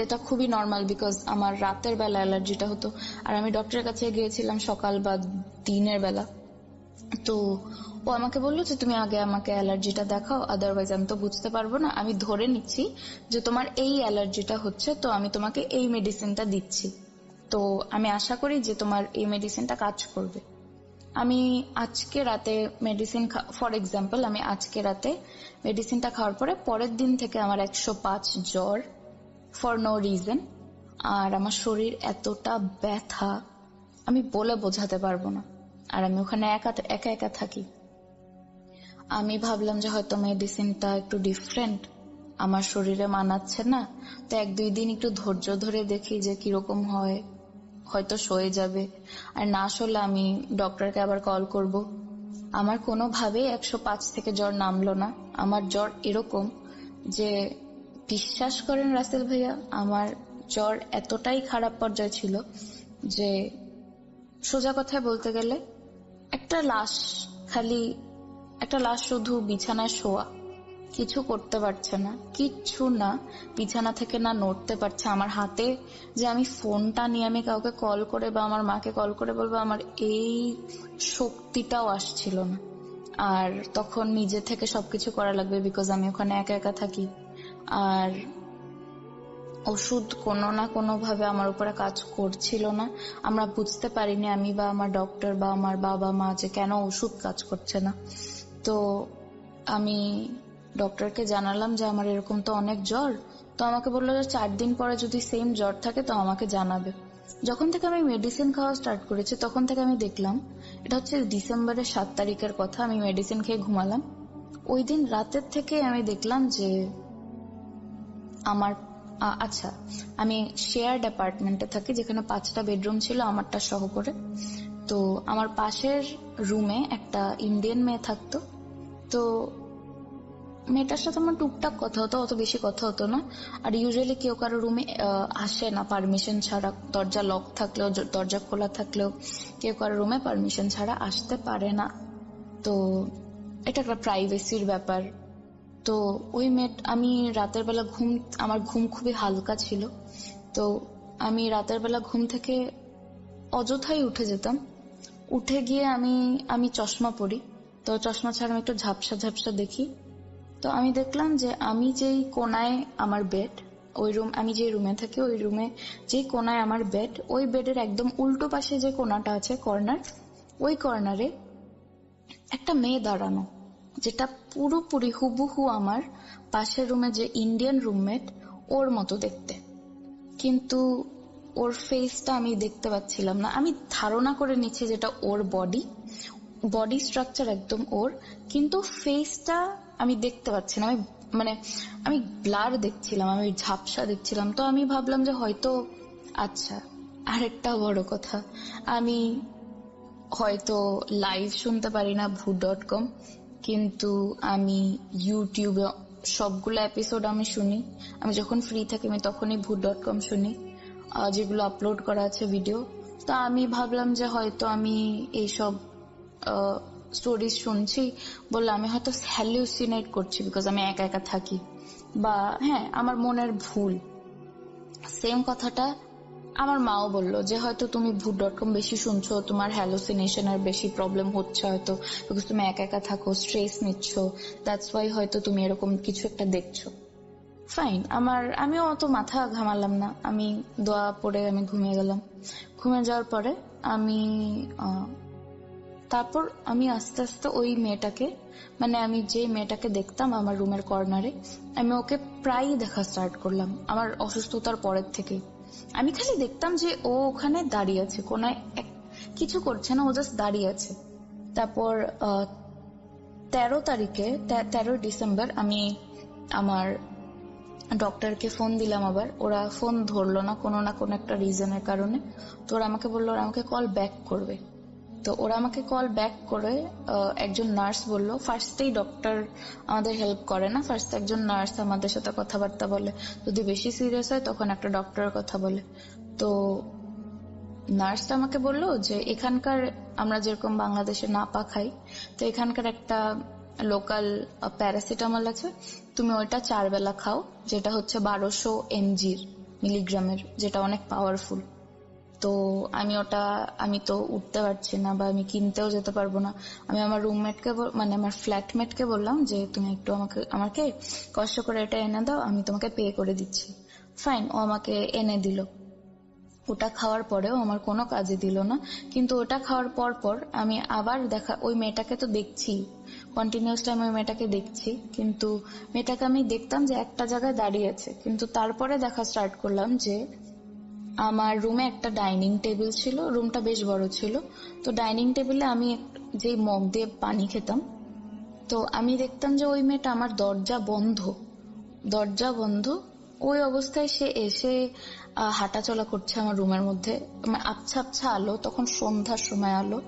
এটা খুবই নর্মাল, বিকজ আমার রাতের বেলা অ্যালার্জিটা হতো। আর আমি ডক্টরের কাছে গিয়েছিলাম সকাল বা দিনের বেলা। তো ও আমাকে বললো যে তুমি আগে আমাকে অ্যালার্জিটা দেখাও, আদারওয়াইজ আমি তো বুঝতে পারবো না। আমি ধরে নিচ্ছি যে তোমার এই অ্যালার্জিটা হচ্ছে, তো আমি তোমাকে এই মেডিসিনটা দিচ্ছি, তো আমি আশা করি যে তোমার এই মেডিসিনটা কাজ করবে। আমি আজকে রাতে মেডিসিন, ফর এক্সাম্পল আমি আজকে রাতে মেডিসিনটা খাওয়ার পরে পরের দিন থেকে আমার 105 জ্বর, ফর নো রিজন। আর আমার শরীর এতটা ব্যথা আমি বলে বোঝাতে পারবো না। আর আমি ওখানে একা একা থাকি। আমি ভাবলাম যে হয়তো মেডিসিনটা একটু ডিফারেন্ট, আমার শরীরে মানাচ্ছে না, তো 1-2 দিন একটু ধৈর্য ধরে দেখি যে কিরকম হয়, হয়তো সয়ে যাবে। আর না আসলে আমি ডক্টরকে আবার কল করব। আমার কোনোভাবেই 105 থেকে জ্বর নামলো না। আমার জ্বর এরকম যে, বিশ্বাস করেন রাসেল ভাইয়া, আমার জ্বর এতটাই খারাপ পর্যায়ে ছিল যে, সোজা কথায় বলতে গেলে একটা লাশ, খালি একটা লাশ শুধু বিছানায় শোয়া, কিছু করতে পারছে না, কিচ্ছু না, বিছানা থেকে না নড়তে পারছে। আমার হাতে যে আমি ফোনটা নিয়ে আমি কাউকে কল করে বা আমার মাকে কল করে বলবো, আমার এই শক্তিটাও আসছিল না। আর তখন নিজে থেকে সবকিছু করা লাগবে, বিকজ আমি ওখানে একা একা থাকি। আর ওষুধ কোনো না কোনো ভাবে আমার উপরে কাজ করছিল না। আমরা বুঝতে পারিনি, আমি বা আমার ডক্টর বা আমার বাবা মা, যে কেন ওষুধ কাজ করছে না। তো আমি ডক্টরকে জানালাম যে আমার এরকম তো অনেক জ্বর। তো আমাকে বললো যে 4 দিন পরে যদি সেম জ্বর থাকে তো আমাকে জানাবে। যখন থেকে আমি মেডিসিন খাওয়া স্টার্ট করেছি তখন থেকে আমি দেখলাম, এটা হচ্ছে ডিসেম্বরের 7 তারিখের কথা, আমি মেডিসিন খেয়ে ঘুমালাম। ওই দিন রাতের থেকে আমি দেখলাম যে আমার আচ্ছা, আমি শেয়ার্ড অ্যাপার্টমেন্টে থাকি, যেখানে 5টা বেডরুম ছিল আমারটা সহ করে। তো আমার পাশের রুমে একটা ইন্ডিয়ান মেয়ে থাকতো। তো মেয়েটার সাথে আমার টুকটাক কথা হতো, অত বেশি কথা হতো না। আর ইউজুয়ালি কেউ কারো রুমে আসে না পারমিশন ছাড়া, দরজা লক থাকলেও দরজা খোলা থাকলেও কেউ কারো রুমে পারমিশন ছাড়া আসতে পারে না। তো এটা একটা প্রাইভেসির ব্যাপার। তো ওই আমি রাতের বেলা আমার ঘুম খুবই হালকা ছিল। তো আমি রাতের বেলা ঘুম থেকে অযথাই উঠে যেতাম। উঠে গিয়ে আমি চশমা পরি, তো চশমা ছাড়া আমি একটু ঝাপসা ঝাপসা দেখি। তো আমি দেখলাম যে আমি যেই কোনায় আমার বেড, আমি যে রুমে থাকি ওই রুমে যেই কোনায় আমার বেড, ওই বেডের একদম উল্টো পাশে যে কোনাটা আছে কর্নার, ওই কর্নারে একটা মেয়ে দাঁড়ানো, যেটা পুরোপুরি হুবহু আমার পাশের রুমে যে ইন্ডিয়ান রুমমেট ওর মতো দেখতে। কিন্তু ওর ফেসটা আমি দেখতে পাচ্ছিলাম না। আমি ধারণা করে নিচ্ছি যেটা ওর বডি স্ট্রাকচার একদম ওর, কিন্তু ফেসটা আমি দেখতে পাচ্ছি না। আমি ব্লার দেখছিলাম, আমি ঝাপসা দেখছিলাম। তো আমি ভাবলাম যে হয়তো, আচ্ছা আরেকটা বড় কথা, আমি হয়তো লাইভ শুনতে পারি না ভূত.com, কিন্তু আমি ইউটিউবে সবগুলো এপিসোড আমি শুনি। আমি যখন ফ্রি থাকি আমি তখনই ভূত.com শুনি, যেগুলো আপলোড করা আছে ভিডিও। তো আমি ভাবলাম যে হয়তো আমি এইসব স্টোরিজ শুনছি বললে আমি হয়তো হ্যালুসিনেট করছি, বিকজ আমি একা একা থাকি, বা হ্যাঁ আমার মনের ভুল। সেম কথাটা আমার মাও বললো যে হয়তো তুমি ভূত.com বেশি শুনছো, তোমার হ্যালুসিনেশনের বেশি প্রবলেম হচ্ছে হয়তো, বিকজ তুমি একা একা থাকো, স্ট্রেস নিচ্ছ, দ্যাটস ওয়াই হয়তো তুমি এরকম কিছু একটা দেখছো। ফাইন, আমিও অত মাথা ঘামালাম না, আমি দোয়া পড়ে আমি ঘুমিয়ে গেলাম। ঘুমিয়ে যাওয়ার পরে তারপর আমি আস্তে আস্তে ওই মেয়েটাকে, আমি যে মেয়েটাকে দেখতাম আমার রুমের কর্নারে, আমি ওকে প্রায়ই দেখা স্টার্ট করলাম আমার অসুস্থতার পরের থেকে। আমি খালি দেখতাম যে ও ওখানে দাঁড়িয়ে আছে কোনায়, কিছু করছে না, ও জাস্ট দাঁড়িয়ে আছে। তারপর 13 ডিসেম্বর আমি আমার ডক্টরকে ফোন দিলাম, আবার ওরা ফোন ধরলো না কোনো একটা রিজনের কারণে। তো ওরা আমাকে বললো ওরা আমাকে কল ব্যাক করবে। তো ওরা আমাকে কল ব্যাক করে একজন নার্স বললো, ফার্স্টেই ডক্টর আমাদের হেল্প করে না, ফার্স্ট একজন নার্স আমাদের সাথে কথাবার্তা বলে, যদি বেশি সিরিয়াস হয় তখন একটা ডক্টরের কথা বলে। তো নার্সটা আমাকে বললো যে এখানকার, আমরা যেরকম বাংলাদেশে নাপা খাই, তো এখানকার একটা লোকাল প্যারাসিটামল আছে, তুমি ওইটা 4 বেলা খাও, যেটা হচ্ছে 1200 mg মিলিগ্রামের, যেটা অনেক পাওয়ারফুল। তো আমি তো উঠতে পারছি না বা আমি কিনতেও যেতে পারবো না। আমি আমার রুমমেটকে মানে আমার ফ্ল্যাটমেটকে বললাম যে তুমি একটু আমাকে কষ্ট করে এটা এনে দাও, আমি তোমাকে পে করে দিচ্ছি। ফাইন, ও আমাকে এনে দিল। ওটা খাওয়ার পরেও আমার কোনো কাজে দিল না, কিন্তু ওটা খাওয়ার পর আমি আবার ওই মেয়েটাকে তো দেখছি, কন্টিনিউস টাইম ওই মেয়েটাকে দেখছি, কিন্তু মেয়েটাকে আমি দেখতাম যে একটা জায়গায় দাঁড়িয়ে আছে। কিন্তু তারপরে দেখা স্টার্ট করলাম যে আমার রুমে একটা ডাইনিং টেবিল ছিল, রুমটা বেশ বড় ছিল। তো ডাইনিং টেবিলে আমি যেই মগ দিয়ে পানি খেতাম, তো আমি দেখতাম যে ওই মেয়েটা আমার দরজা বন্ধ ওই অবস্থায় সে এসে হাঁটাচলা করছে আমার রুমের মধ্যে। আবছা আবছা আলো, তখন সন্ধ্যার সময় আলো,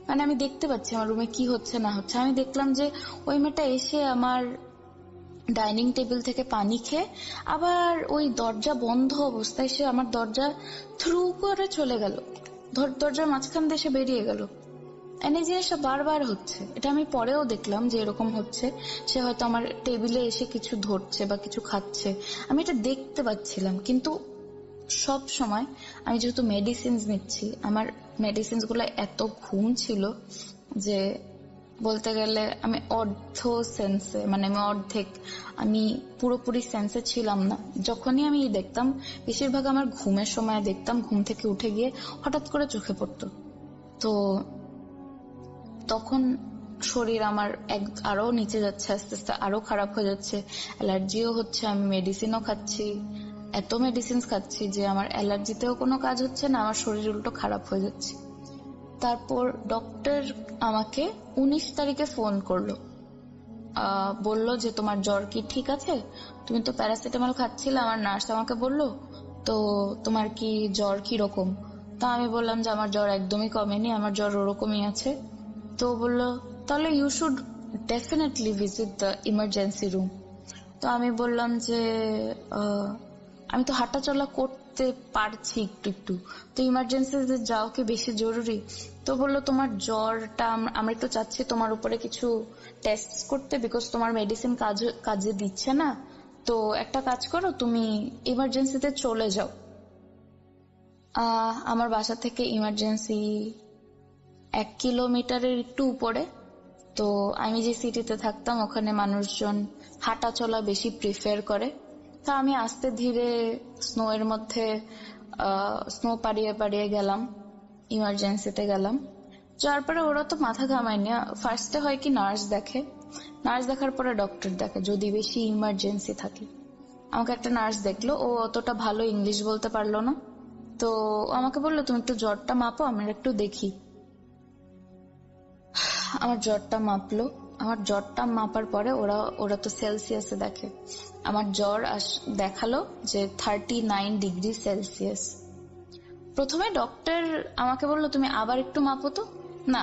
মানে আমি দেখতে পাচ্ছি আমার রুমে কি হচ্ছে না হচ্ছে। আমি দেখলাম যে ওই মেয়েটা এসে আমার ডাইনিং টেবিল থেকে পানি খেয়ে আবার ওই দরজা বন্ধ অবস্থায় সে আমার দরজা থ্রু করে চলে গেল, দরজার মাঝখান দিয়ে সে বেরিয়ে গেল। এই জিনিসটা বারবার হচ্ছে। এটা আমি পরেও দেখলাম যে এরকম হচ্ছে, সে হয়তো আমার টেবিলে এসে কিছু ধরছে বা কিছু খাচ্ছে, আমি এটা দেখতে পাচ্ছিলাম। কিন্তু সব সময় আমি যেহেতু মেডিসিনস নিচ্ছি, আমার মেডিসিনস গুলো এত ঘুম ছিল যে বলতে গেলে আমি আমি পুরোপুরি সেন্সে ছিলাম না। যখনই আমি দেখতাম, বেশিরভাগ আমার ঘুমের সময় দেখতাম, ঘুম থেকে উঠে গিয়ে হঠাৎ করে চোখে পড়তো। তো তখন শরীর আমার আরো নিচে যাচ্ছে, আস্তে আস্তে আরো খারাপ হয়ে যাচ্ছে, অ্যালার্জিও হচ্ছে, আমি মেডিসিনও খাচ্ছি, এত মেডিসিন খাচ্ছি যে আমার অ্যালার্জিতেও কোনো কাজ হচ্ছে না, আমার শরীর উল্টো খারাপ হয়ে যাচ্ছে। তারপর ডক্টর আমাকে 19 তারিখে ফোন করলো, বললো যে তোমার জ্বর কি ঠিক আছে? তুমি তো প্যারাসিটামল খাচ্ছিলে, আমার নার্স আমাকে বললো, তো তোমার কি জ্বর কি রকম? তা আমি বললাম যে আমার জ্বর একদমই কমেনি, আমার জ্বর ওরকমই আছে। তো বললো তাহলে you should definitely visit the emergency room. তো আমি বললাম যে আমি তো হাঁটাচলা করতে পারছি একটু একটু, তো ইমার্জেন্সিতে যাও কি বেশি জরুরি? তো বললো তোমার জ্বরটা আমরা একটু চাচ্ছি তোমার উপরে কিছু টেস্ট করতে, বিকজ তোমার মেডিসিন কাজে দিচ্ছে না। তো একটা কাজ করো, তুমি ইমার্জেন্সিতে চলে যাও। আমার বাসা থেকে ইমার্জেন্সি 1 কিলোমিটারের একটু উপরে। তো আমি যে সিটিতে থাকতাম ওখানে মানুষজন হাঁটা চলা বেশি প্রিফার করে। তা আমি আস্তে ধীরে স্নোয়ের মধ্যে স্নো পাড়িয়ে পাড়িয়ে গেলাম, ইমার্জেন্সিতে গেলাম। যার পরে ওরা তো মাথা ঘামায়নি, ফার্স্টে হয় কি নার্স দেখার পরে ডক্টর দেখে যদি বেশি ইমার্জেন্সি থাকে। আমাকে একটা নার্স দেখলো, ও অতটা ভালো ইংলিশ বলতে পারলো না, তো আমাকে বললো তুমি একটু জ্বরটা মাপো, আমরা একটু দেখি। আমার জ্বরটা মাপলো, আমার জ্বরটা মাপার পরে ওরা তো সেলসিয়াসে দেখে, আমার জ্বর দেখালো যে 39 ডিগ্রি সেলসিয়াস। প্রথমে ডক্টর আমাকে বললো তুমি আবার একটু মাপো তো, না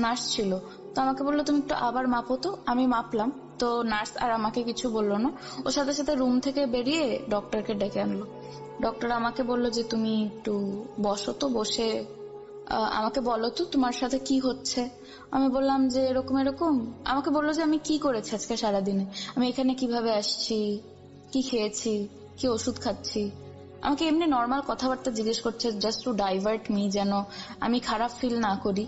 নার্স ছিল, তো আমাকে বললো তুমি একটু আবার মাপো তো। আমি মাপলাম, তো নার্স আর আমাকে কিছু বললো না, ওর সাথে সাথে রুম থেকে বেরিয়ে ডক্টরকে ডেকে আনলো। ডক্টর আমাকে বললো যে তুমি একটু বসো তো, বসে আমাকে বলো তো তোমার সাথে কি হচ্ছে। আমি বললাম যে এরকম এরকম। আমাকে বললো যে আমি কি করেছি আজকে সারাদিনে, আমি এখানে কিভাবে আসছি, কি খেয়েছি, কি ওষুধ খাচ্ছি। আমাকে এমনি নর্মাল কথাবার্তা জিজ্ঞেস করছে, জাস্ট টু ডাইভার্ট মি, যেন আমি খারাপ ফিল না করি।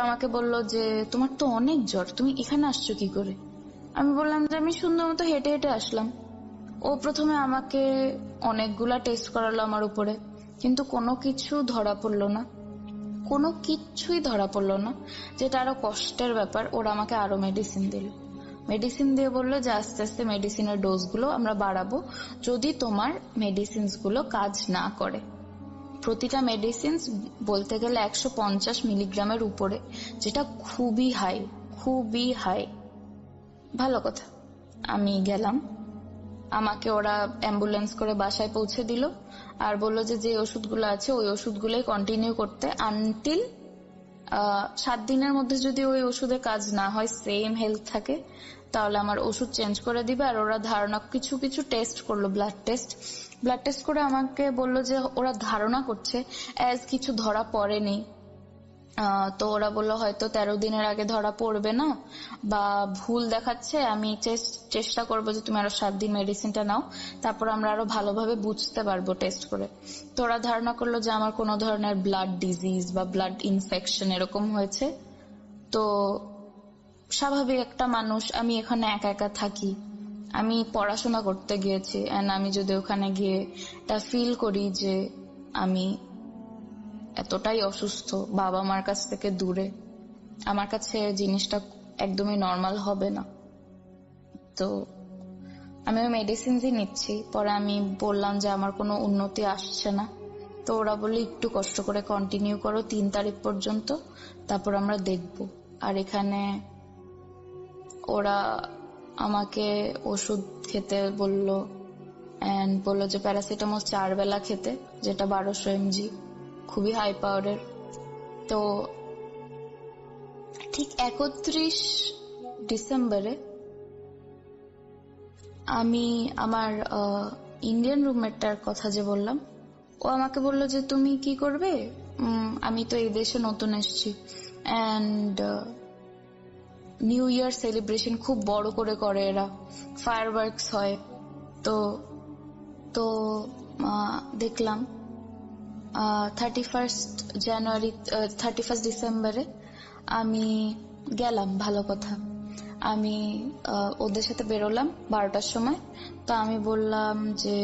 আমাকে বললো যে তোমার তো অনেক জ্বর, তুমি এখানে আসছো কি করে? আমি বললাম যে আমি সুন্দর মতো হেঁটে হেঁটে আসলাম। ও প্রথমে আমাকে অনেকগুলা টেস্ট করালো আমার উপরে, কিন্তু কোনো কিছু ধরা পড়লো না, কোনো কিচ্ছুই ধরা পড়লো না। যেটা আরো কষ্টের ব্যাপার, ওরা আমাকে আরো মেডিসিন দিয়ে বললো যে আস্তে আস্তে মেডিসিনের ডোজগুলো আমরা বাড়াবো যদি তোমার মেডিসিনস গুলো কাজ না করে। প্রতিটা মেডিসিন বলতে গেলে 150 মিলিগ্রামের উপরে, যেটা খুবই হাই। ভালো কথা, আমি গেলাম, আমাকে ওরা অ্যাম্বুলেন্স করে বাসায় পৌঁছে দিল আর বললো যে ওষুধগুলো আছে ওই ওষুধগুলোই কন্টিনিউ করতে আনটিল 7 দিনের মধ্যে যদি ওই ওষুধে কাজ না হয়, সেম হেলথ থাকে, তাহলে আমার ওষুধ চেঞ্জ করে দিবে। আর ওরা ধারণা কিছু টেস্ট করলো, ব্লাড টেস্ট করে আমাকে বললো যে ওরা ধারণা করছে অ্যাজ কিছু ধরা পড়েনি, তো ওরা বললো হয়তো 13 দিনের আগে ধরা পড়বে না বা ভুল দেখাচ্ছে, আমি চেষ্টা করবো যে তুমি আরো 7 দিন মেডিসিনটা নাও, তারপর আমরা আরো ভালোভাবে বুঝতে পারবো টেস্ট করে। তো ওরা ধারণা করলো যে আমার কোনো ধরনের ব্লাড ডিজিজ বা ব্লাড ইনফেকশন এরকম হয়েছে। তো স্বাভাবিক একটা মানুষ, আমি এখানে একা একা থাকি, আমি পড়াশোনা করতে গিয়েছি, এন্ড আমি যদি ওখানে গিয়ে এটা ফিল করি যে আমি এতটাই অসুস্থ, বাবা মার কাছ থেকে দূরে, আমার কাছে জিনিসটা একদমই নর্মাল হবে না। তো আমি ওই মেডিসিনই নিচ্ছি। পরে আমি বললাম যে আমার কোনো উন্নতি আসছে না। তো ওরা বললো একটু কষ্ট করে কন্টিনিউ করো 3 তারিখ পর্যন্ত, তারপর আমরা দেখব। আর এখানে ওরা আমাকে ওষুধ খেতে বললো, এন্ড বললো যে প্যারাসিটামল 4 বেলা খেতে, যেটা 1200 mg, খুবই হাই পাওয়ারের। তো ঠিক 31 ডিসেম্বরে আমি আমার ইন্ডিয়ান রুমমেটটার কথা যে বললাম, ও আমাকে বললো যে তুমি কি করবে, আমি তো এই দেশে নতুন এসেছি, এন্ড নিউ ইয়ার সেলিব্রেশন খুব বড় করে করে এরা, ফায়ারওয়ার্কস হয়। তো তো দেখলাম 31 ডিসেম্বরে আমি গেলাম, ভালো কথা। আমি ওদের সাথে বেরোলাম 12টার সময়। তো আমি বললাম যে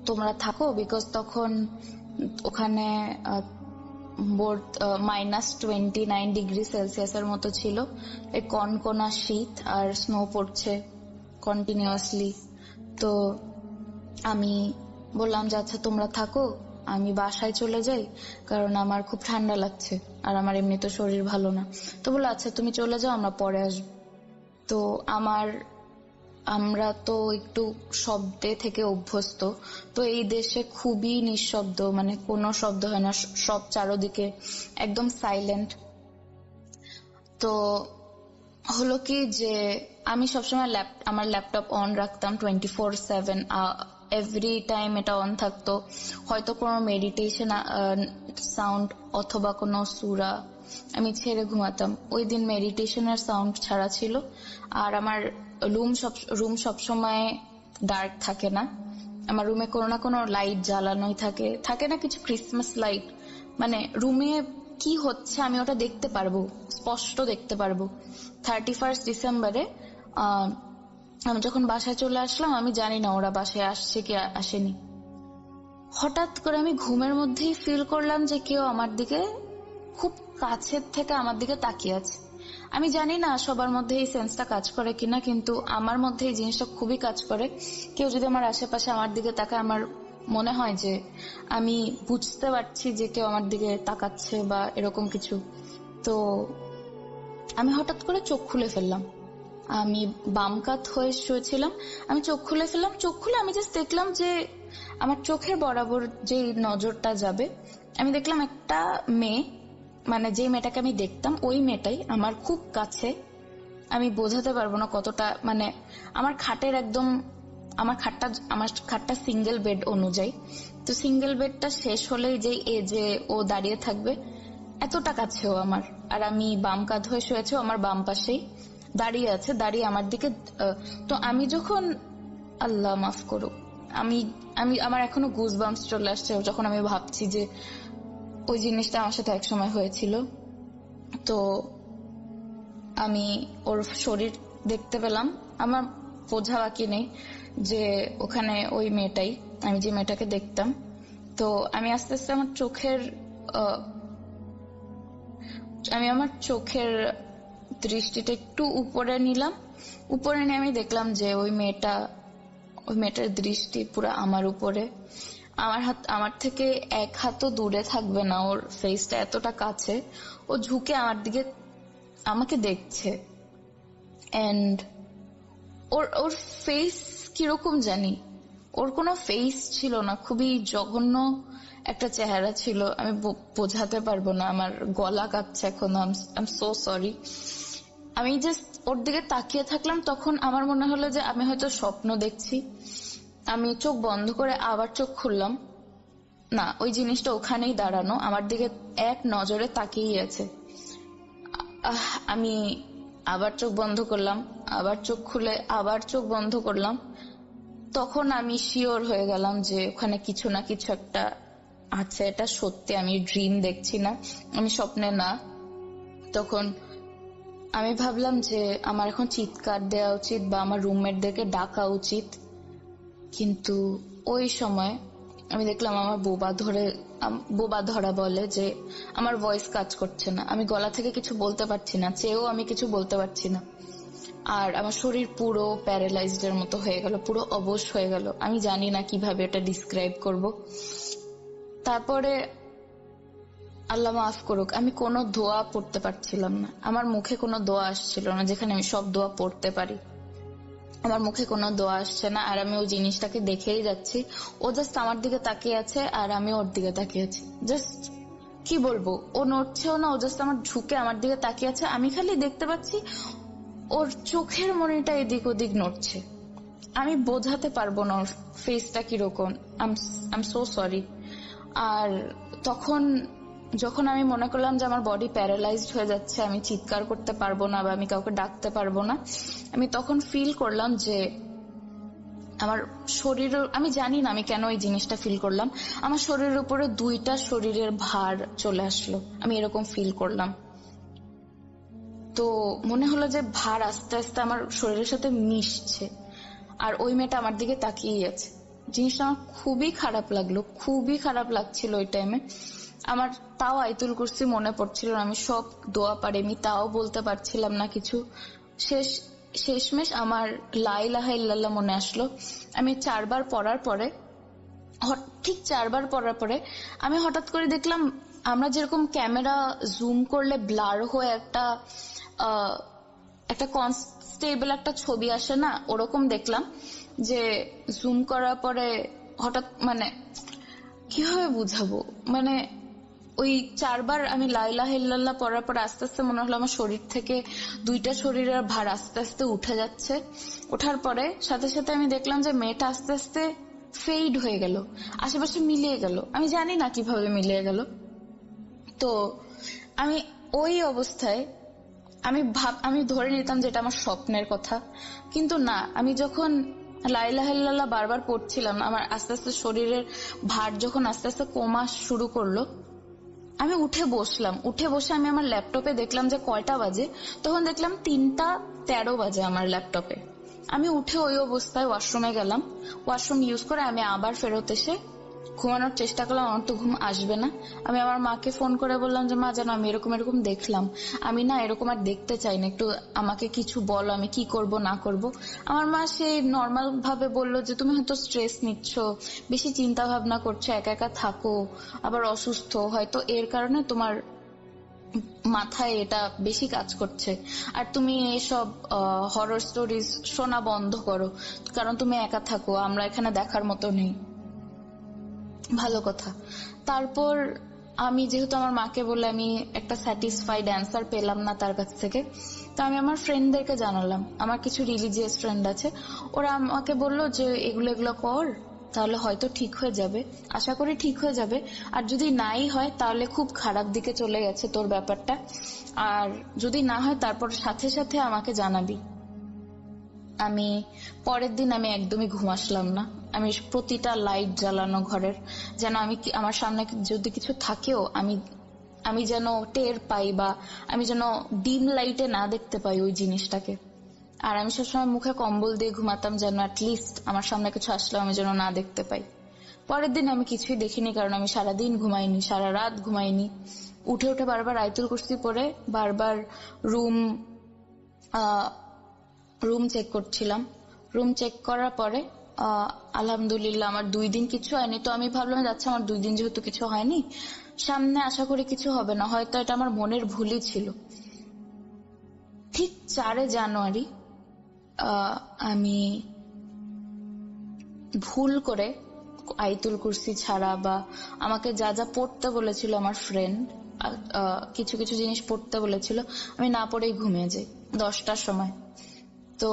তোমরা থাকো, বিকজ তখন ওখানে -29 ডিগ্রি সেলসিয়াসের মতো ছিল, এই কনকনা শীত আর স্নো পড়ছে কন্টিনিউয়াসলি। তো আমি বললাম যে আচ্ছা তোমরা থাকো, আমি বাসায় চলে যাই, কারণ আমার খুব ঠান্ডা লাগছে আর আমার এমনি তো শরীর ভালো না। তো বললো আচ্ছা তুমি চলে যাও, আমরা পরে আসবো। তো আমরা তো একটু শব্দে থেকে অভ্যস্ত, তো এই দেশে খুবই নিঃশব্দ, মানে কোনো শব্দ হয় না, সব চারদিকে একদম সাইলেন্ট। তো হলো কি যে আমি সবসময় আমার ল্যাপটপ অন রাখতাম 24/7, এভরি টাইম এটা অন থাকতো। হয়তো কোনো মেডিটেশন সাউন্ড অথবা কোনো সূরা আমি ছেড়ে ঘুমাতাম। ওই দিন মেডিটেশনের সাউন্ড ছাড়া ছিল। আর আমার রুম সবসময় ডার্ক থাকে না, আমার রুমে কোনো না কোনো লাইট জ্বালানোই থাকে না কিছু ক্রিসমাস লাইট, মানে রুমে কি হচ্ছে আমি ওটা দেখতে পারবো, স্পষ্ট দেখতে পারবো। 31 ডিসেম্বরে আমি যখন বাসায় চলে আসলাম, আমি জানি না ওরা বাসায় আসছে কি আসেনি। হঠাৎ করে আমি ঘুমের মধ্যেই ফিল করলাম যে কেউ আমার দিকে খুব কাছের থেকে আমার দিকে তাকিয়ে আছে। আমি জানি না সবার মধ্যে এই সেন্সটা কাজ করে কিনা, কিন্তু আমার মধ্যে এই জিনিসটা খুবই কাজ করে। কেউ যদি আমার আশেপাশে আমার দিকে তাকায়, আমার মনে হয় যে আমি বুঝতে পারছি যে কেউ আমার দিকে তাকাচ্ছে বা এরকম কিছু। তো আমি হঠাৎ করে চোখ খুলে ফেললাম। আমি বাম কাত হয়ে শুয়েছিলাম, আমি চোখ খুলে ফেললাম। চোখ খুলে আমি জাস্ট দেখলাম যে আমার চোখের বরাবর যে নজরটা যাবে, আমি দেখলাম একটা মেয়ে, মানে যে মেয়েটাকে আমি দেখতাম ওই মেয়েটাই আমার খুব কাছে। আমি বোঝাতে পারবো না কতটা, মানে আমার খাটের একদম, আমার খাটটা সিঙ্গেল বেড অনুযায়ী, তো সিঙ্গেল বেডটা শেষ হলেই যে যে ও দাঁড়িয়ে থাকবে, এতটা কাছে ও আমার। আর আমি বাম কাঁধ হয়ে শুয়েছে, আমার বাম পাশেই দাঁড়িয়ে আছে, দাঁড়িয়ে আমার দিকে। তো আমি যখন, আল্লাহ মাফ করো, আমার এখনো গুজ বাম্পস চলে আসছে যখন আমি ভাবছি যে ওই জিনিসটা আমার সাথে একসময় হয়েছিল। তো আমি ওর শরীর দেখতে পেলাম, আমার বোঝা বাকি নেই যে ওখানে ওই মেয়েটাই, আমি যে মেয়েটাকে দেখতাম। তো আমি আস্তে আস্তে আমার চোখের দৃষ্টিটা একটু উপরে নিলাম। উপরে নিয়ে আমি দেখলাম যে ওই মেয়েটার দৃষ্টি পুরো আমার উপরে। আমার থেকে 1 হাতও দূরে থাকবে না, ওর ফেসটা এতটা কাছে। ও ঝুঁকে আমাকে দেখছে, এন্ড ওর ফেস কিরকম জানি, ওর কোনো ফেস ছিল না, খুবই জঘন্য একটা চেহারা ছিল। আমি বোঝাতে পারবো না, আমার গলা কাঁপছে এখন, আই এম সো সরি। আমি জাস্ট ওর দিকে তাকিয়ে থাকলাম। তখন আমার মনে হলো যে আমি হয়তো স্বপ্ন দেখছি। আমি চোখ বন্ধ করে আবার চোখ খুললাম, না, ওই জিনিসটা ওখানেই দাঁড়ানো, আমার দিকে এক নজরে তাকিয়েই আছে। আমি আবার চোখ বন্ধ করলাম, আবার চোখ খুলে আবার চোখ বন্ধ করলাম। তখন আমি শিওর হয়ে গেলাম যে ওখানে কিছু না কিছু একটা আছে, এটা সত্যি, আমি ড্রিম দেখছি না, আমি স্বপ্নে না। তখন আমি ভাবলাম যে আমার এখন চিৎকার দেওয়া উচিত বা আমার রুমমেটদেরকে ডাকা উচিত, কিন্তু ওই সময় আমি দেখলাম আমার বোবা ধরা বলে যে আমার ভয়েস কাজ করছে না, আমি গলা থেকে কিছু বলতে পারছি না, চেয়েও আমি কিছু বলতে পারছি না, আর আমার শরীর পুরো প্যারালাইজড এর মতো হয়ে গেল, পুরো অবশ হয়ে গেল। আমি জানি না কিভাবে এটা ডিসক্রাইব করব। তারপরে আল্লাহ মাফ করুক, আমি কোনো দোয়া পড়তে পারছিলাম না, আমার মুখে কোনো দোয়া আসছিল না, যেখানে আমি সব দোয়া পড়তে পারি। আমার মুখে কোনো দোয়া আসছে না, আর আমি ওই জিনিসটাকে দেখেই যাচ্ছি। ও জাস্ট আমার দিকে তাকিয়ে আছে আর আমি ওর দিকে তাকিয়ে আছি। জাস্ট কি বলবো, ও নড়ছেও না, ও জাস্ট আমার ঝুঁকে আমার দিকে তাকিয়ে আছে। আমি খালি দেখতে পাচ্ছি ওর চোখের মনিটা এদিক ওদিক নড়ছে। আমি বোঝাতে পারবো না ওর ফেসটা কিরকম, আই এম সো সরি। আর তখন যখন আমি মনে করলাম যে আমার বডি প্যারালাইজড হয়ে যাচ্ছে, আমি চিৎকার করতে পারবো না বা আমি কাউকে ডাকতে পারবো না, আমি তখন ফিল করলাম যে আমার শরীর, আমি জানি না আমি কেন এই জিনিসটা ফিল করলাম, আমার শরীরের উপরে দুইটা শরীরের ভার চলে আসলো, আমি এরকম ফিল করলাম। তো মনে হলো যে ভার আস্তে আস্তে আমার শরীরের সাথে মিশছে, আর ওই মেয়েটা আমার দিকে তাকিয়ে আছে। জিনিসটা আমার খুবই খারাপ লাগলো, খুবই খারাপ লাগছিল ওই টাইমে। আমার তাও আয়াতুল কুরসি মনে পড়ছিল না, আমি সব দোয়া পারি, আমি তাও বলতে পারছিলাম না কিছু। শেষমেশ আমার লা ইলাহা ইল্লাল্লাহ মনে আসলো। আমি 4 বার পড়ার পরে, ঠিক 4 বার পড়ার পরে আমি হঠাৎ করে দেখলাম, আমরা যেরকম ক্যামেরা জুম করলে ব্লার হয়ে একটা কনস্টেবল একটা ছবি আসে না, ওরকম দেখলাম যে জুম করার পরে হঠাৎ, মানে কিভাবে বুঝাবো, মানে ওই 4 বার আমি লা ইলাহা ইল্লাল্লাহ পড়ার পর আস্তে আস্তে মনে হলো আমার শরীর থেকে দুইটা শরীরের ভার আস্তে আস্তে উঠে যাচ্ছে। ওঠার পরে সাথে সাথে আমি দেখলাম যে মেয়েটা আস্তে আস্তে ফেড হয়ে গেল, আশেপাশে মিলিয়ে গেল, আমি জানি না কিভাবে মিলিয়ে গেল। তো আমি ওই অবস্থায় আমি ধরে নিতাম যে এটা আমার স্বপ্নের কথা, কিন্তু না, আমি যখন লা ইলাহা ইল্লাল্লাহ বারবার পড়ছিলাম, আমার আস্তে আস্তে শরীরের ভার যখন আস্তে আস্তে কমা শুরু করলো, আমি উঠে বসলাম। উঠে বসে আমি আমার ল্যাপটপে দেখলাম যে কয়টা বাজে, তখন দেখলাম 3:13 বাজে আমার ল্যাপটপে। আমি উঠে ওই অবস্থায় ওয়াশরুমে গেলাম, ওয়াশরুম ইউজ করে আমি আবার ফেরত এসে ঘুমানোর চেষ্টা করলাম, আমার তো ঘুম আসবে না। আমি আমার মাকে ফোন করে বললাম যে মা, জানো আমি এরকম এরকম দেখলাম, আমি না এরকম আর দেখতে চাই না, একটু আমাকে কিছু বলো, আমি কি করব না করব। আমার মা সেই নর্মাল ভাবে বললো যে তুমি হয়তো স্ট্রেস নিচ্ছ, বেশি চিন্তা ভাবনা করছো, একা একা থাকো, আবার অসুস্থ, হয়তো এর কারণে তোমার মাথায় এটা বেশি কাজ করছে, আর তুমি এসব হরর স্টোরিজ শোনা বন্ধ করো, কারণ তুমি একা থাকো, আমরা এখানে দেখার মতো নেই। ভালো কথা। তারপর আমি যেহেতু আমার মাকে বলে আমি একটা স্যাটিসফাইড অ্যান্সার পেলাম না তার কাছ থেকে, তো আমি আমার ফ্রেন্ডদেরকে জানালাম, আমার কিছু রিলিজিয়াস ফ্রেন্ড আছে, ওরা আমাকে বললো যে এগুলো কর, তাহলে হয়তো ঠিক হয়ে যাবে, আশা করি ঠিক হয়ে যাবে, আর যদি নাই হয় তাহলে খুব খারাপ দিকে চলে গেছে তোর ব্যাপারটা, আর যদি না হয় তারপর সাথে সাথে আমাকে জানাবি। আমি পরের দিন আমি একদমই ঘুম আসলাম না, আমি প্রতিটা লাইট জ্বালানো ঘরের, যেন আমার সামনে যদি কিছু থাকেও আমি যেন টের পাই, বা আমি যেন ডিম লাইটে না দেখতে পাই ওই জিনিসটাকে। আর আমি সবসময় মুখে কম্বল দিয়ে ঘুমাতাম, যেন অ্যাটলিস্ট আমার সামনে কিছু আসলেও আমি যেন না দেখতে পাই। পরের দিন আমি কিছুই দেখিনি, কারণ আমি সারাদিন ঘুমাইনি, সারা রাত ঘুমাইনি। উঠে উঠে বারবার আয়াতুল কুরসি পড়ে বারবার রুম চেক করছিলাম। রুম চেক করার পরে আলহামদুলিল্লাহ আমার 2 দিন কিছু হয়নি। তো আমি ভাবলাম যাচ্ছে আমার 2 দিন যেহেতু কিছু হয়নি, সামনে আশা করি কিছু হবে না, হয়তো এটা আমার মনের ভুলই ছিল। ঠিক 4 জানুয়ারি আমি ভুল করে আয়াতুল কুরসি ছাড়া বা আমাকে যা যা পড়তে বলেছিল আমার ফ্রেন্ড, কিছু কিছু জিনিস পড়তে বলেছিল, আমি না পড়েই ঘুমিয়ে যাই 10টার সময়। তো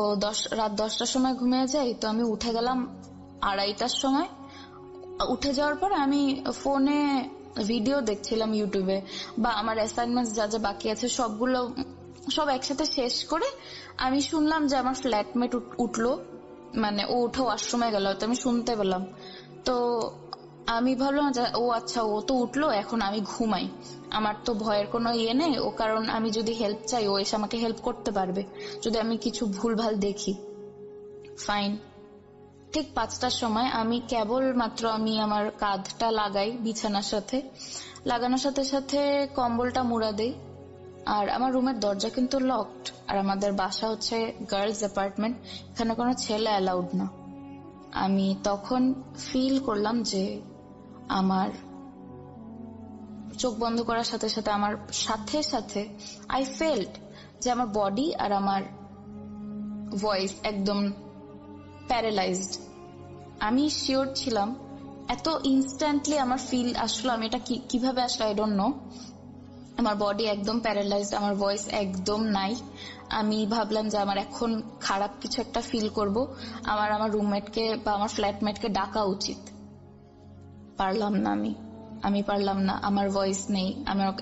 রাত 10টার সময় ঘুমিয়ে যাই, তো আমি উঠে গেলাম 2:30টার সময়। উঠে যাওয়ার পর আমি ফোনে ভিডিও দেখছিলাম ইউটিউবে, বা আমার অ্যাসাইনমেন্টস যা যা বাকি আছে সব একসাথে শেষ করে আমি শুনলাম যে আমার ফ্ল্যাটমেট উঠলো, মানে ও উঠে ওয়াশরুমে গেল, তো আমি শুনতে পেলাম। তো আমি ভাবলাম যে ও আচ্ছা, ও তো উঠলো, এখন আমি ঘুমাই, আমার তো ভয়ের কোনো ইয়ে নেই, ও কারণ আমি যদি হেল্প চাই ও এসে আমাকে হেল্প করতে পারবে যদি আমি কিছু ভুলভাল দেখি। ফাইন। ঠিক 5টার সময় আমি কেবলমাত্র আমি আমার কাঁধটা লাগাই বিছানার সাথে, লাগানোর সাথে সাথে কম্বলটা মুড়া দেই। আর আমার রুমের দরজা কিন্তু লকড, আর আমাদের বাসা হচ্ছে গার্লস অ্যাপার্টমেন্ট, এখানে কোনো ছেলে অ্যালাউড না। আমি তখন ফিল করলাম যে আমার চোখ বন্ধ করার সাথে সাথে আই ফেল্ট যে আমার বডি আর আমার ভয়েস একদম প্যারালাইজড। আমি শিওর ছিলাম, এত ইনস্ট্যান্টলি আমার ফিল আসলো, আমি এটা কিভাবে আসলো আই ডোন্ট নো। আমার বডি একদম প্যারালাইজড, আমার ভয়েস একদম নাই। আমি ভাবলাম যে আমার এখন খারাপ কিছু একটা ফিল করব, আমার রুমমেটকে বা আমার ফ্ল্যাটমেটকে ডাকা উচিত। পারলাম না, আমি পারলাম না, আমার ভয়েস নেই।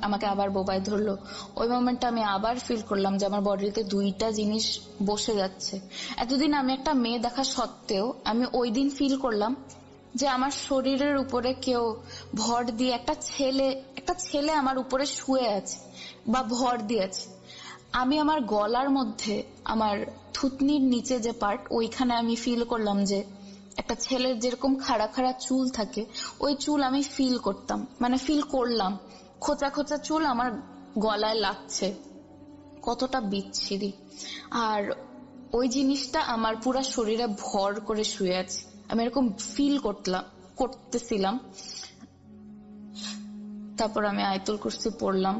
আমাকে আবার বোবায় ধরলো। ওই মোমেন্টে আমি আবার ফিল করলাম যে আমার বডিতে 2টা জিনিস বসে যাচ্ছে। এতদিন আমি একটা মেয়ে দেখা সত্ত্বেও আমি ওই দিন ফিল করলাম যে আমার শরীরের উপরে কেউ ভর দিয়ে, একটা ছেলে আমার উপরে শুয়ে আছে বা ভর দিয়েছে। আমি আমার গলার মধ্যে, আমার থুতনির নিচে যে পার্ট, ওইখানে আমি ফিল করলাম যে একটা ছেলের যেরকম খাড়া খাড়া চুল থাকে, ওই চুল আমি ফিল করলাম, খোঁচা খোঁচা চুল আমার গলায় লাগছে। কতটা বিচ্ছিরি। আর ওই জিনিসটা আমার পুরা শরীরে ভর করে শুয়ে আছে, আমি এরকম ফিল করতেছিলাম। তারপর আমি আয়াতুল কুরসি পড়লাম,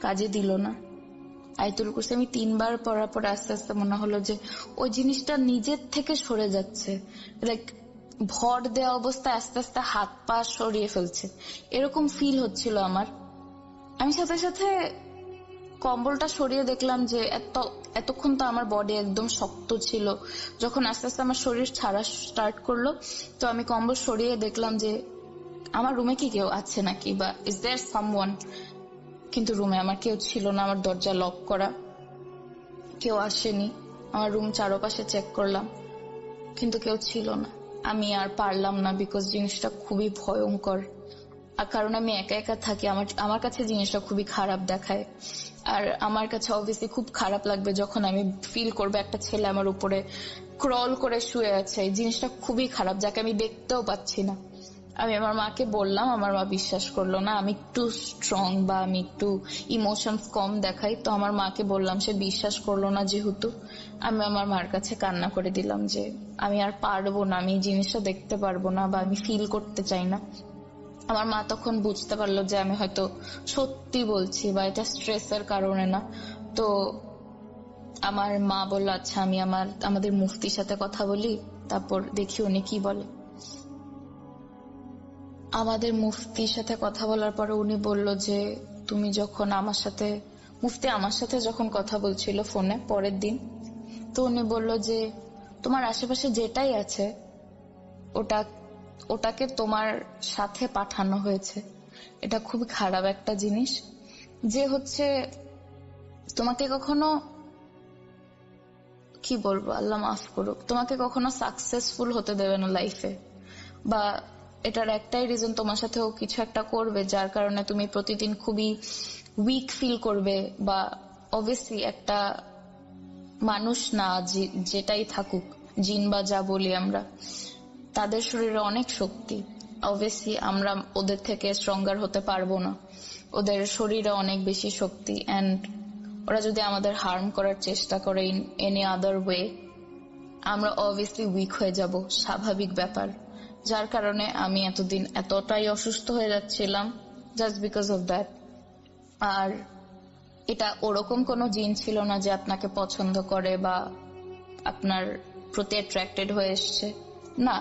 কাজে দিল না। আয়াতুল কুরসি আমি 3বার পড়ার পর আস্তে আস্তে মনে হলো যে ওই জিনিসটা নিজের থেকে সরে যাচ্ছে, লাইক ভর দেওয়া অবস্থায় আস্তে আস্তে হাত পা সরিয়ে ফেলছে, এরকম ফিল হচ্ছিল আমার। আমি সাথে সাথে কম্বলটা সরিয়ে দেখলাম যে এতক্ষণ তো আমার বডি একদম শক্ত ছিল, যখন আস্তে আস্তে আমার শরীর ছাড়া স্টার্ট করলো, তো আমি কম্বল সরিয়ে দেখলাম যে আমার রুমে কি কেউ আছে নাকি, বা ইজ দেয়ার সামওয়ান। কিন্তু রুমে আমার কেউ ছিল না, আমার দরজা লক করা, কেউ আসেনি। আমার রুম চারপাশে চেক করলাম, কিন্তু কেউ ছিল না। আমি আর পারলাম না, বিকজ জিনিসটা খুবই ভয়ঙ্কর। আর কারণ আমি একা একা থাকি, আমার কাছে জিনিসটা খুবই খারাপ দেখায়। আর আমার কাছে অবভিয়াসলি খুব খারাপ লাগবে যখন আমি ফিল করবো একটা ছেলে আমার উপরে ক্রল করে শুয়ে আছে। এই জিনিসটা খুবই খারাপ, যাকে আমি দেখতেও পাচ্ছি না। আমি আমার মাকে বললাম, আমার মা বিশ্বাস করলো না। আমি একটু স্ট্রং বা আমি একটু ইমোশনস কম দেখাই, তো আমার মাকে বললাম, সে বিশ্বাস করলো না। যেহেতু আমি আমার মার কাছে কান্না করে দিলাম যে আমি আর পারবো না, আমি এই জিনিসটা দেখতে পারবো না বা আমি ফিল করতে চাই না। আমার মা তখন বুঝতে পারলো যে আমি হয়তো সত্যি বলছি বা এটা স্ট্রেসের কারণে না। তো আমার মা বললো, আচ্ছা আমি আমাদের মুফতির সাথে কথা বলি, তারপর দেখি উনি কি বলে। আমাদের মুফতির সাথে কথা বলার পরে উনি বলল যে তুমি যখন মুফতি আমার সাথে যখন কথা বলছিল ফোনে পরের দিন, তো উনি বলল যে তোমার আশেপাশে যেটাই আছে ওটাকে তোমার সাথে পাঠানো হয়েছে। এটা খুবই খারাপ একটা জিনিস, যে হচ্ছে তোমাকে কখনো, কি বলবো, আল্লাহ মাফ করুক, তোমাকে কখনো সাকসেসফুল হতে দেবে না লাইফে। বা এটার একটাই রিজন, তোমার সাথেও কিছু একটা করবে যার কারণে তুমি প্রতিদিন খুবই উইক ফিল করবে। বা অবভিয়াসলি একটা মানুষ না যেটাই থাকুক, জিন বা যা বলি আমরা, তাদের শরীরে অনেক শক্তি। অবভিয়াসলি আমরা ওদের থেকে স্ট্রঙ্গার হতে পারবো না, ওদের শরীরে অনেক বেশি শক্তি। এন্ড ওরা যদি আমাদের হার্ম করার চেষ্টা করে ইন এনি আদার ওয়ে, আমরা অবভিয়াসলি উইক হয়ে যাব, স্বাভাবিক ব্যাপার। যার কারণে আমি এতদিন এতটাই অসুস্থ হয়ে যাচ্ছিলাম জাস্ট বিকজ অফ দ্যাট। আর এটা ওরকম কোনো জিন ছিল না যে আপনাকে পছন্দ করে বা আপনার প্রতি অ্যাট্রাক্টেড হয়ে এসছে, না।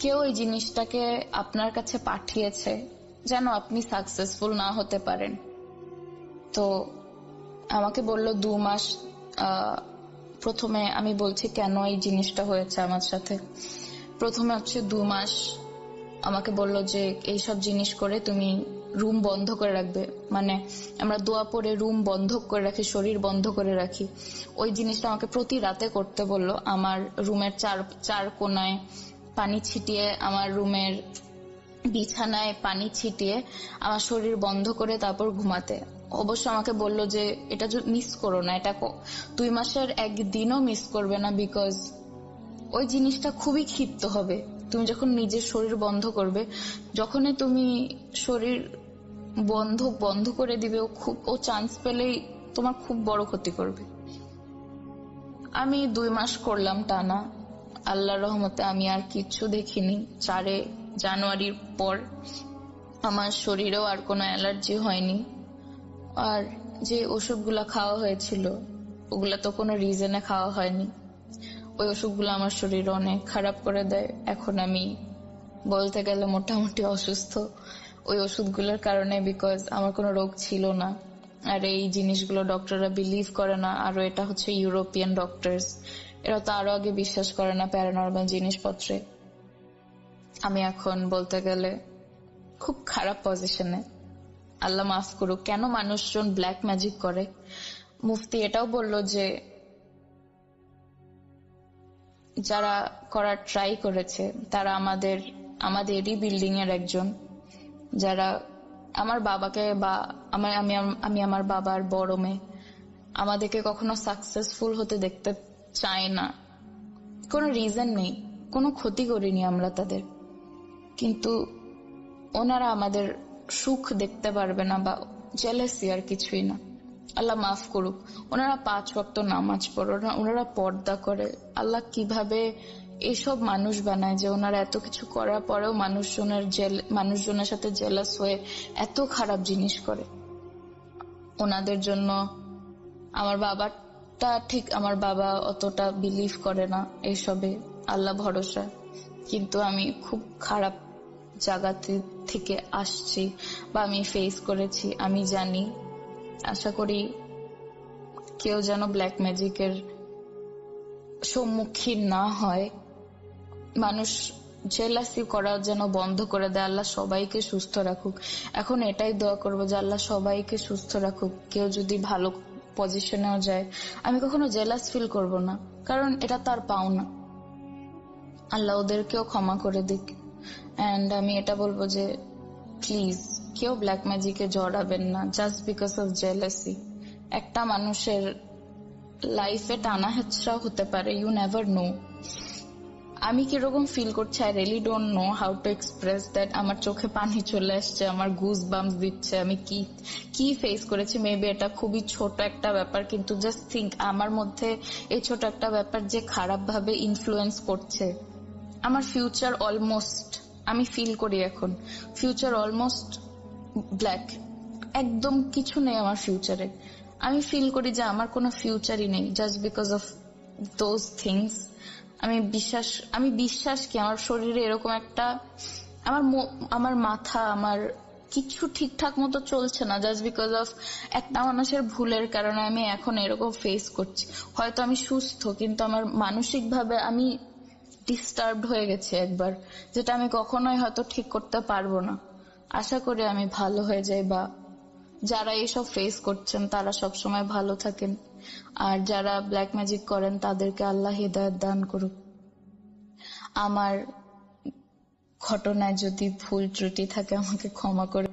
কেউ এই জিনিসটাকে আপনার কাছে পাঠিয়েছে যেন আপনি সাকসেসফুল না হতে পারেন। তো আমাকে বলল 2 মাস। প্রথমে আমি বলছি কেন এই জিনিসটা হয়েছে আমার সাথে। প্রথমে হচ্ছে 2 মাস আমাকে বললো যে এইসব জিনিস করে তুমি রুম বন্ধ করে রাখবে, মানে আমরা দোয়া পড়ে রুম বন্ধ করে রাখি, শরীর বন্ধ করে রাখি, ওই জিনিসটা আমাকে প্রতি রাতে করতে বললো। আমার রুমের চার কোনায় পানি ছিটিয়ে, আমার রুমের বিছানায় পানি ছিটিয়ে আমার শরীর বন্ধ করে তারপর ঘুমাতে। অবশ্য আমাকে বললো যে এটা মিস করো না, এটা 2 মাসের একদিনও মিস করবে না, বিকজ ওই জিনিসটা খুবই ক্ষিপ্ত হবে। তুমি যখন নিজের শরীর বন্ধ করবে, যখনই তুমি শরীর বন্ধ করে দিবে, ও চান্স পেলেই তোমার খুব বড় ক্ষতি করবে। আমি 2 মাস করলাম টানা। আল্লাহর রহমতে আমি আর কিচ্ছু দেখিনি। 4 জানুয়ারির পর আমার শরীরেও আর কোনো অ্যালার্জি হয়নি। আর যে ওষুধগুলা খাওয়া হয়েছিল ওগুলা তো কোনো রিজনে খাওয়া হয়নি। ওই ওষুধগুলো আমার শরীর অনেক খারাপ করে দেয়। এখন আমি বলতে গেলে মোটামুটি অসুস্থ ওই ওষুধগুলোর কারণে, বিকজ আমার কোনো রোগ ছিল না। আর এই জিনিসগুলো ডক্টররা বিলিভ করে না। আরো এটা হচ্ছে ইউরোপিয়ান ডক্টরস, এরা তো আরো আগে বিশ্বাস করে না প্যারানর্মাল জিনিসপত্রে। আমি এখন বলতে গেলে খুব খারাপ পজিশনে। আল্লাহ মাফ করুক। কেন মানুষজন ব্ল্যাক ম্যাজিক করে? মুফতি এটাও বললো যে যারা করার ট্রাই করেছে তারা আমাদেরই বিল্ডিং এর একজন, যারা আমার বাবাকে বা আমি আমার বাবার বড় মেয়ে, আমাদেরকে কখনো সাকসেসফুল হতে দেখতে চায় না। কোনো রিজন নেই, কোনো ক্ষতি করিনি আমরা তাদের, কিন্তু ওনারা আমাদের সুখ দেখতে পারবে না, বা জেলাসি আর কিছুই না। আল্লাহ মাফ করুক। ওনারা 5 ওয়াক্ত নামাজ পড়ে, ওনারা পর্দা করে। আল্লাহ কিভাবে এসব মানুষ বানায় যে ওনারা এত কিছু করার পরেও মানুষজনের সাথে জেলাস হয়ে এত খারাপ জিনিস করে। ওনাদের জন্য আমার বাবা অতটা বিলিভ করে না এইসবে, আল্লাহ ভরসা। কিন্তু আমি খুব খারাপ জায়গা থেকে আসছি বা আমি ফেস করেছি, আমি জানি। আশা করি কেউ যেন ব্ল্যাক ম্যাজিকের সম্মুখীন না হয়। মানুষ জেলাসি করা যেন বন্ধ করে দেয়। আল্লাহ সবাইকে সুস্থ রাখুক। এখন এটাই দোয়া করবো যে আল্লাহ সবাইকে সুস্থ রাখুক। কেউ যদি ভালো পজিশনেও যায়, আমি কখনো জেলাস ফিল করব না, কারণ এটা তার পাওনা। আল্লাহ ওদেরকেও ক্ষমা করে দিক। এন্ড আমি এটা বলবো যে প্লিজ কেউ ব্ল্যাক ম্যাজিকে জড়াবেন না জাস্ট বিকজ অফ জেলাসি। একটা মানুষের লাইফে টানা হেঁচড়া হতে পারে, ইউ নেভার নো। আমি কিরকম ফিল করছি I really don't know how to express that. আমার চোখে পানি চলে আসছে, আমার গুজ বাম্পস দিচ্ছে। আমি কি ফেস করেছি। মেবি এটা খুবই ছোট একটা ব্যাপার, কিন্তু জাস্ট থিঙ্ক আমার মধ্যে এই ছোট একটা ব্যাপার যে খারাপ ভাবে ইনফ্লুয়েন্স করছে আমার ফিউচার। অলমোস্ট আমি ফিল করি এখন ফিউচার অলমোস্ট ব্ল্যাক, একদম কিছু নেই আমার ফিউচারে। আমি ফিল করি যে আমার কোনো ফিউচারই নেই just because of those things. আমি বিশ্বাস কি আমার শরীরে এরকম একটা, আমার মাথা, আমার কিছু ঠিকঠাক মতো চলছে না জাস্ট বিকজ অফ একটা মানুষের ভুলের কারণে আমি এখন এরকম ফেস করছি। হয়তো আমি সুস্থ, কিন্তু আমার মানসিক ভাবে আমি ডিস্টার্বড হয়ে গেছে একবার, যেটা আমি কখনোই হয়তো ঠিক করতে পারবো না। আশা করি আমি ভালো হয়ে যাই, বা যারা এইসব ফেস করছেন তারা সবসময় ভালো থাকেন। আর যারা ব্ল্যাক ম্যাজিক করেন তাদেরকে আল্লাহ হিদায়াত দান করুক। আমার ঘটনায় যদি ভুল ত্রুটি থাকে আমাকে ক্ষমা করে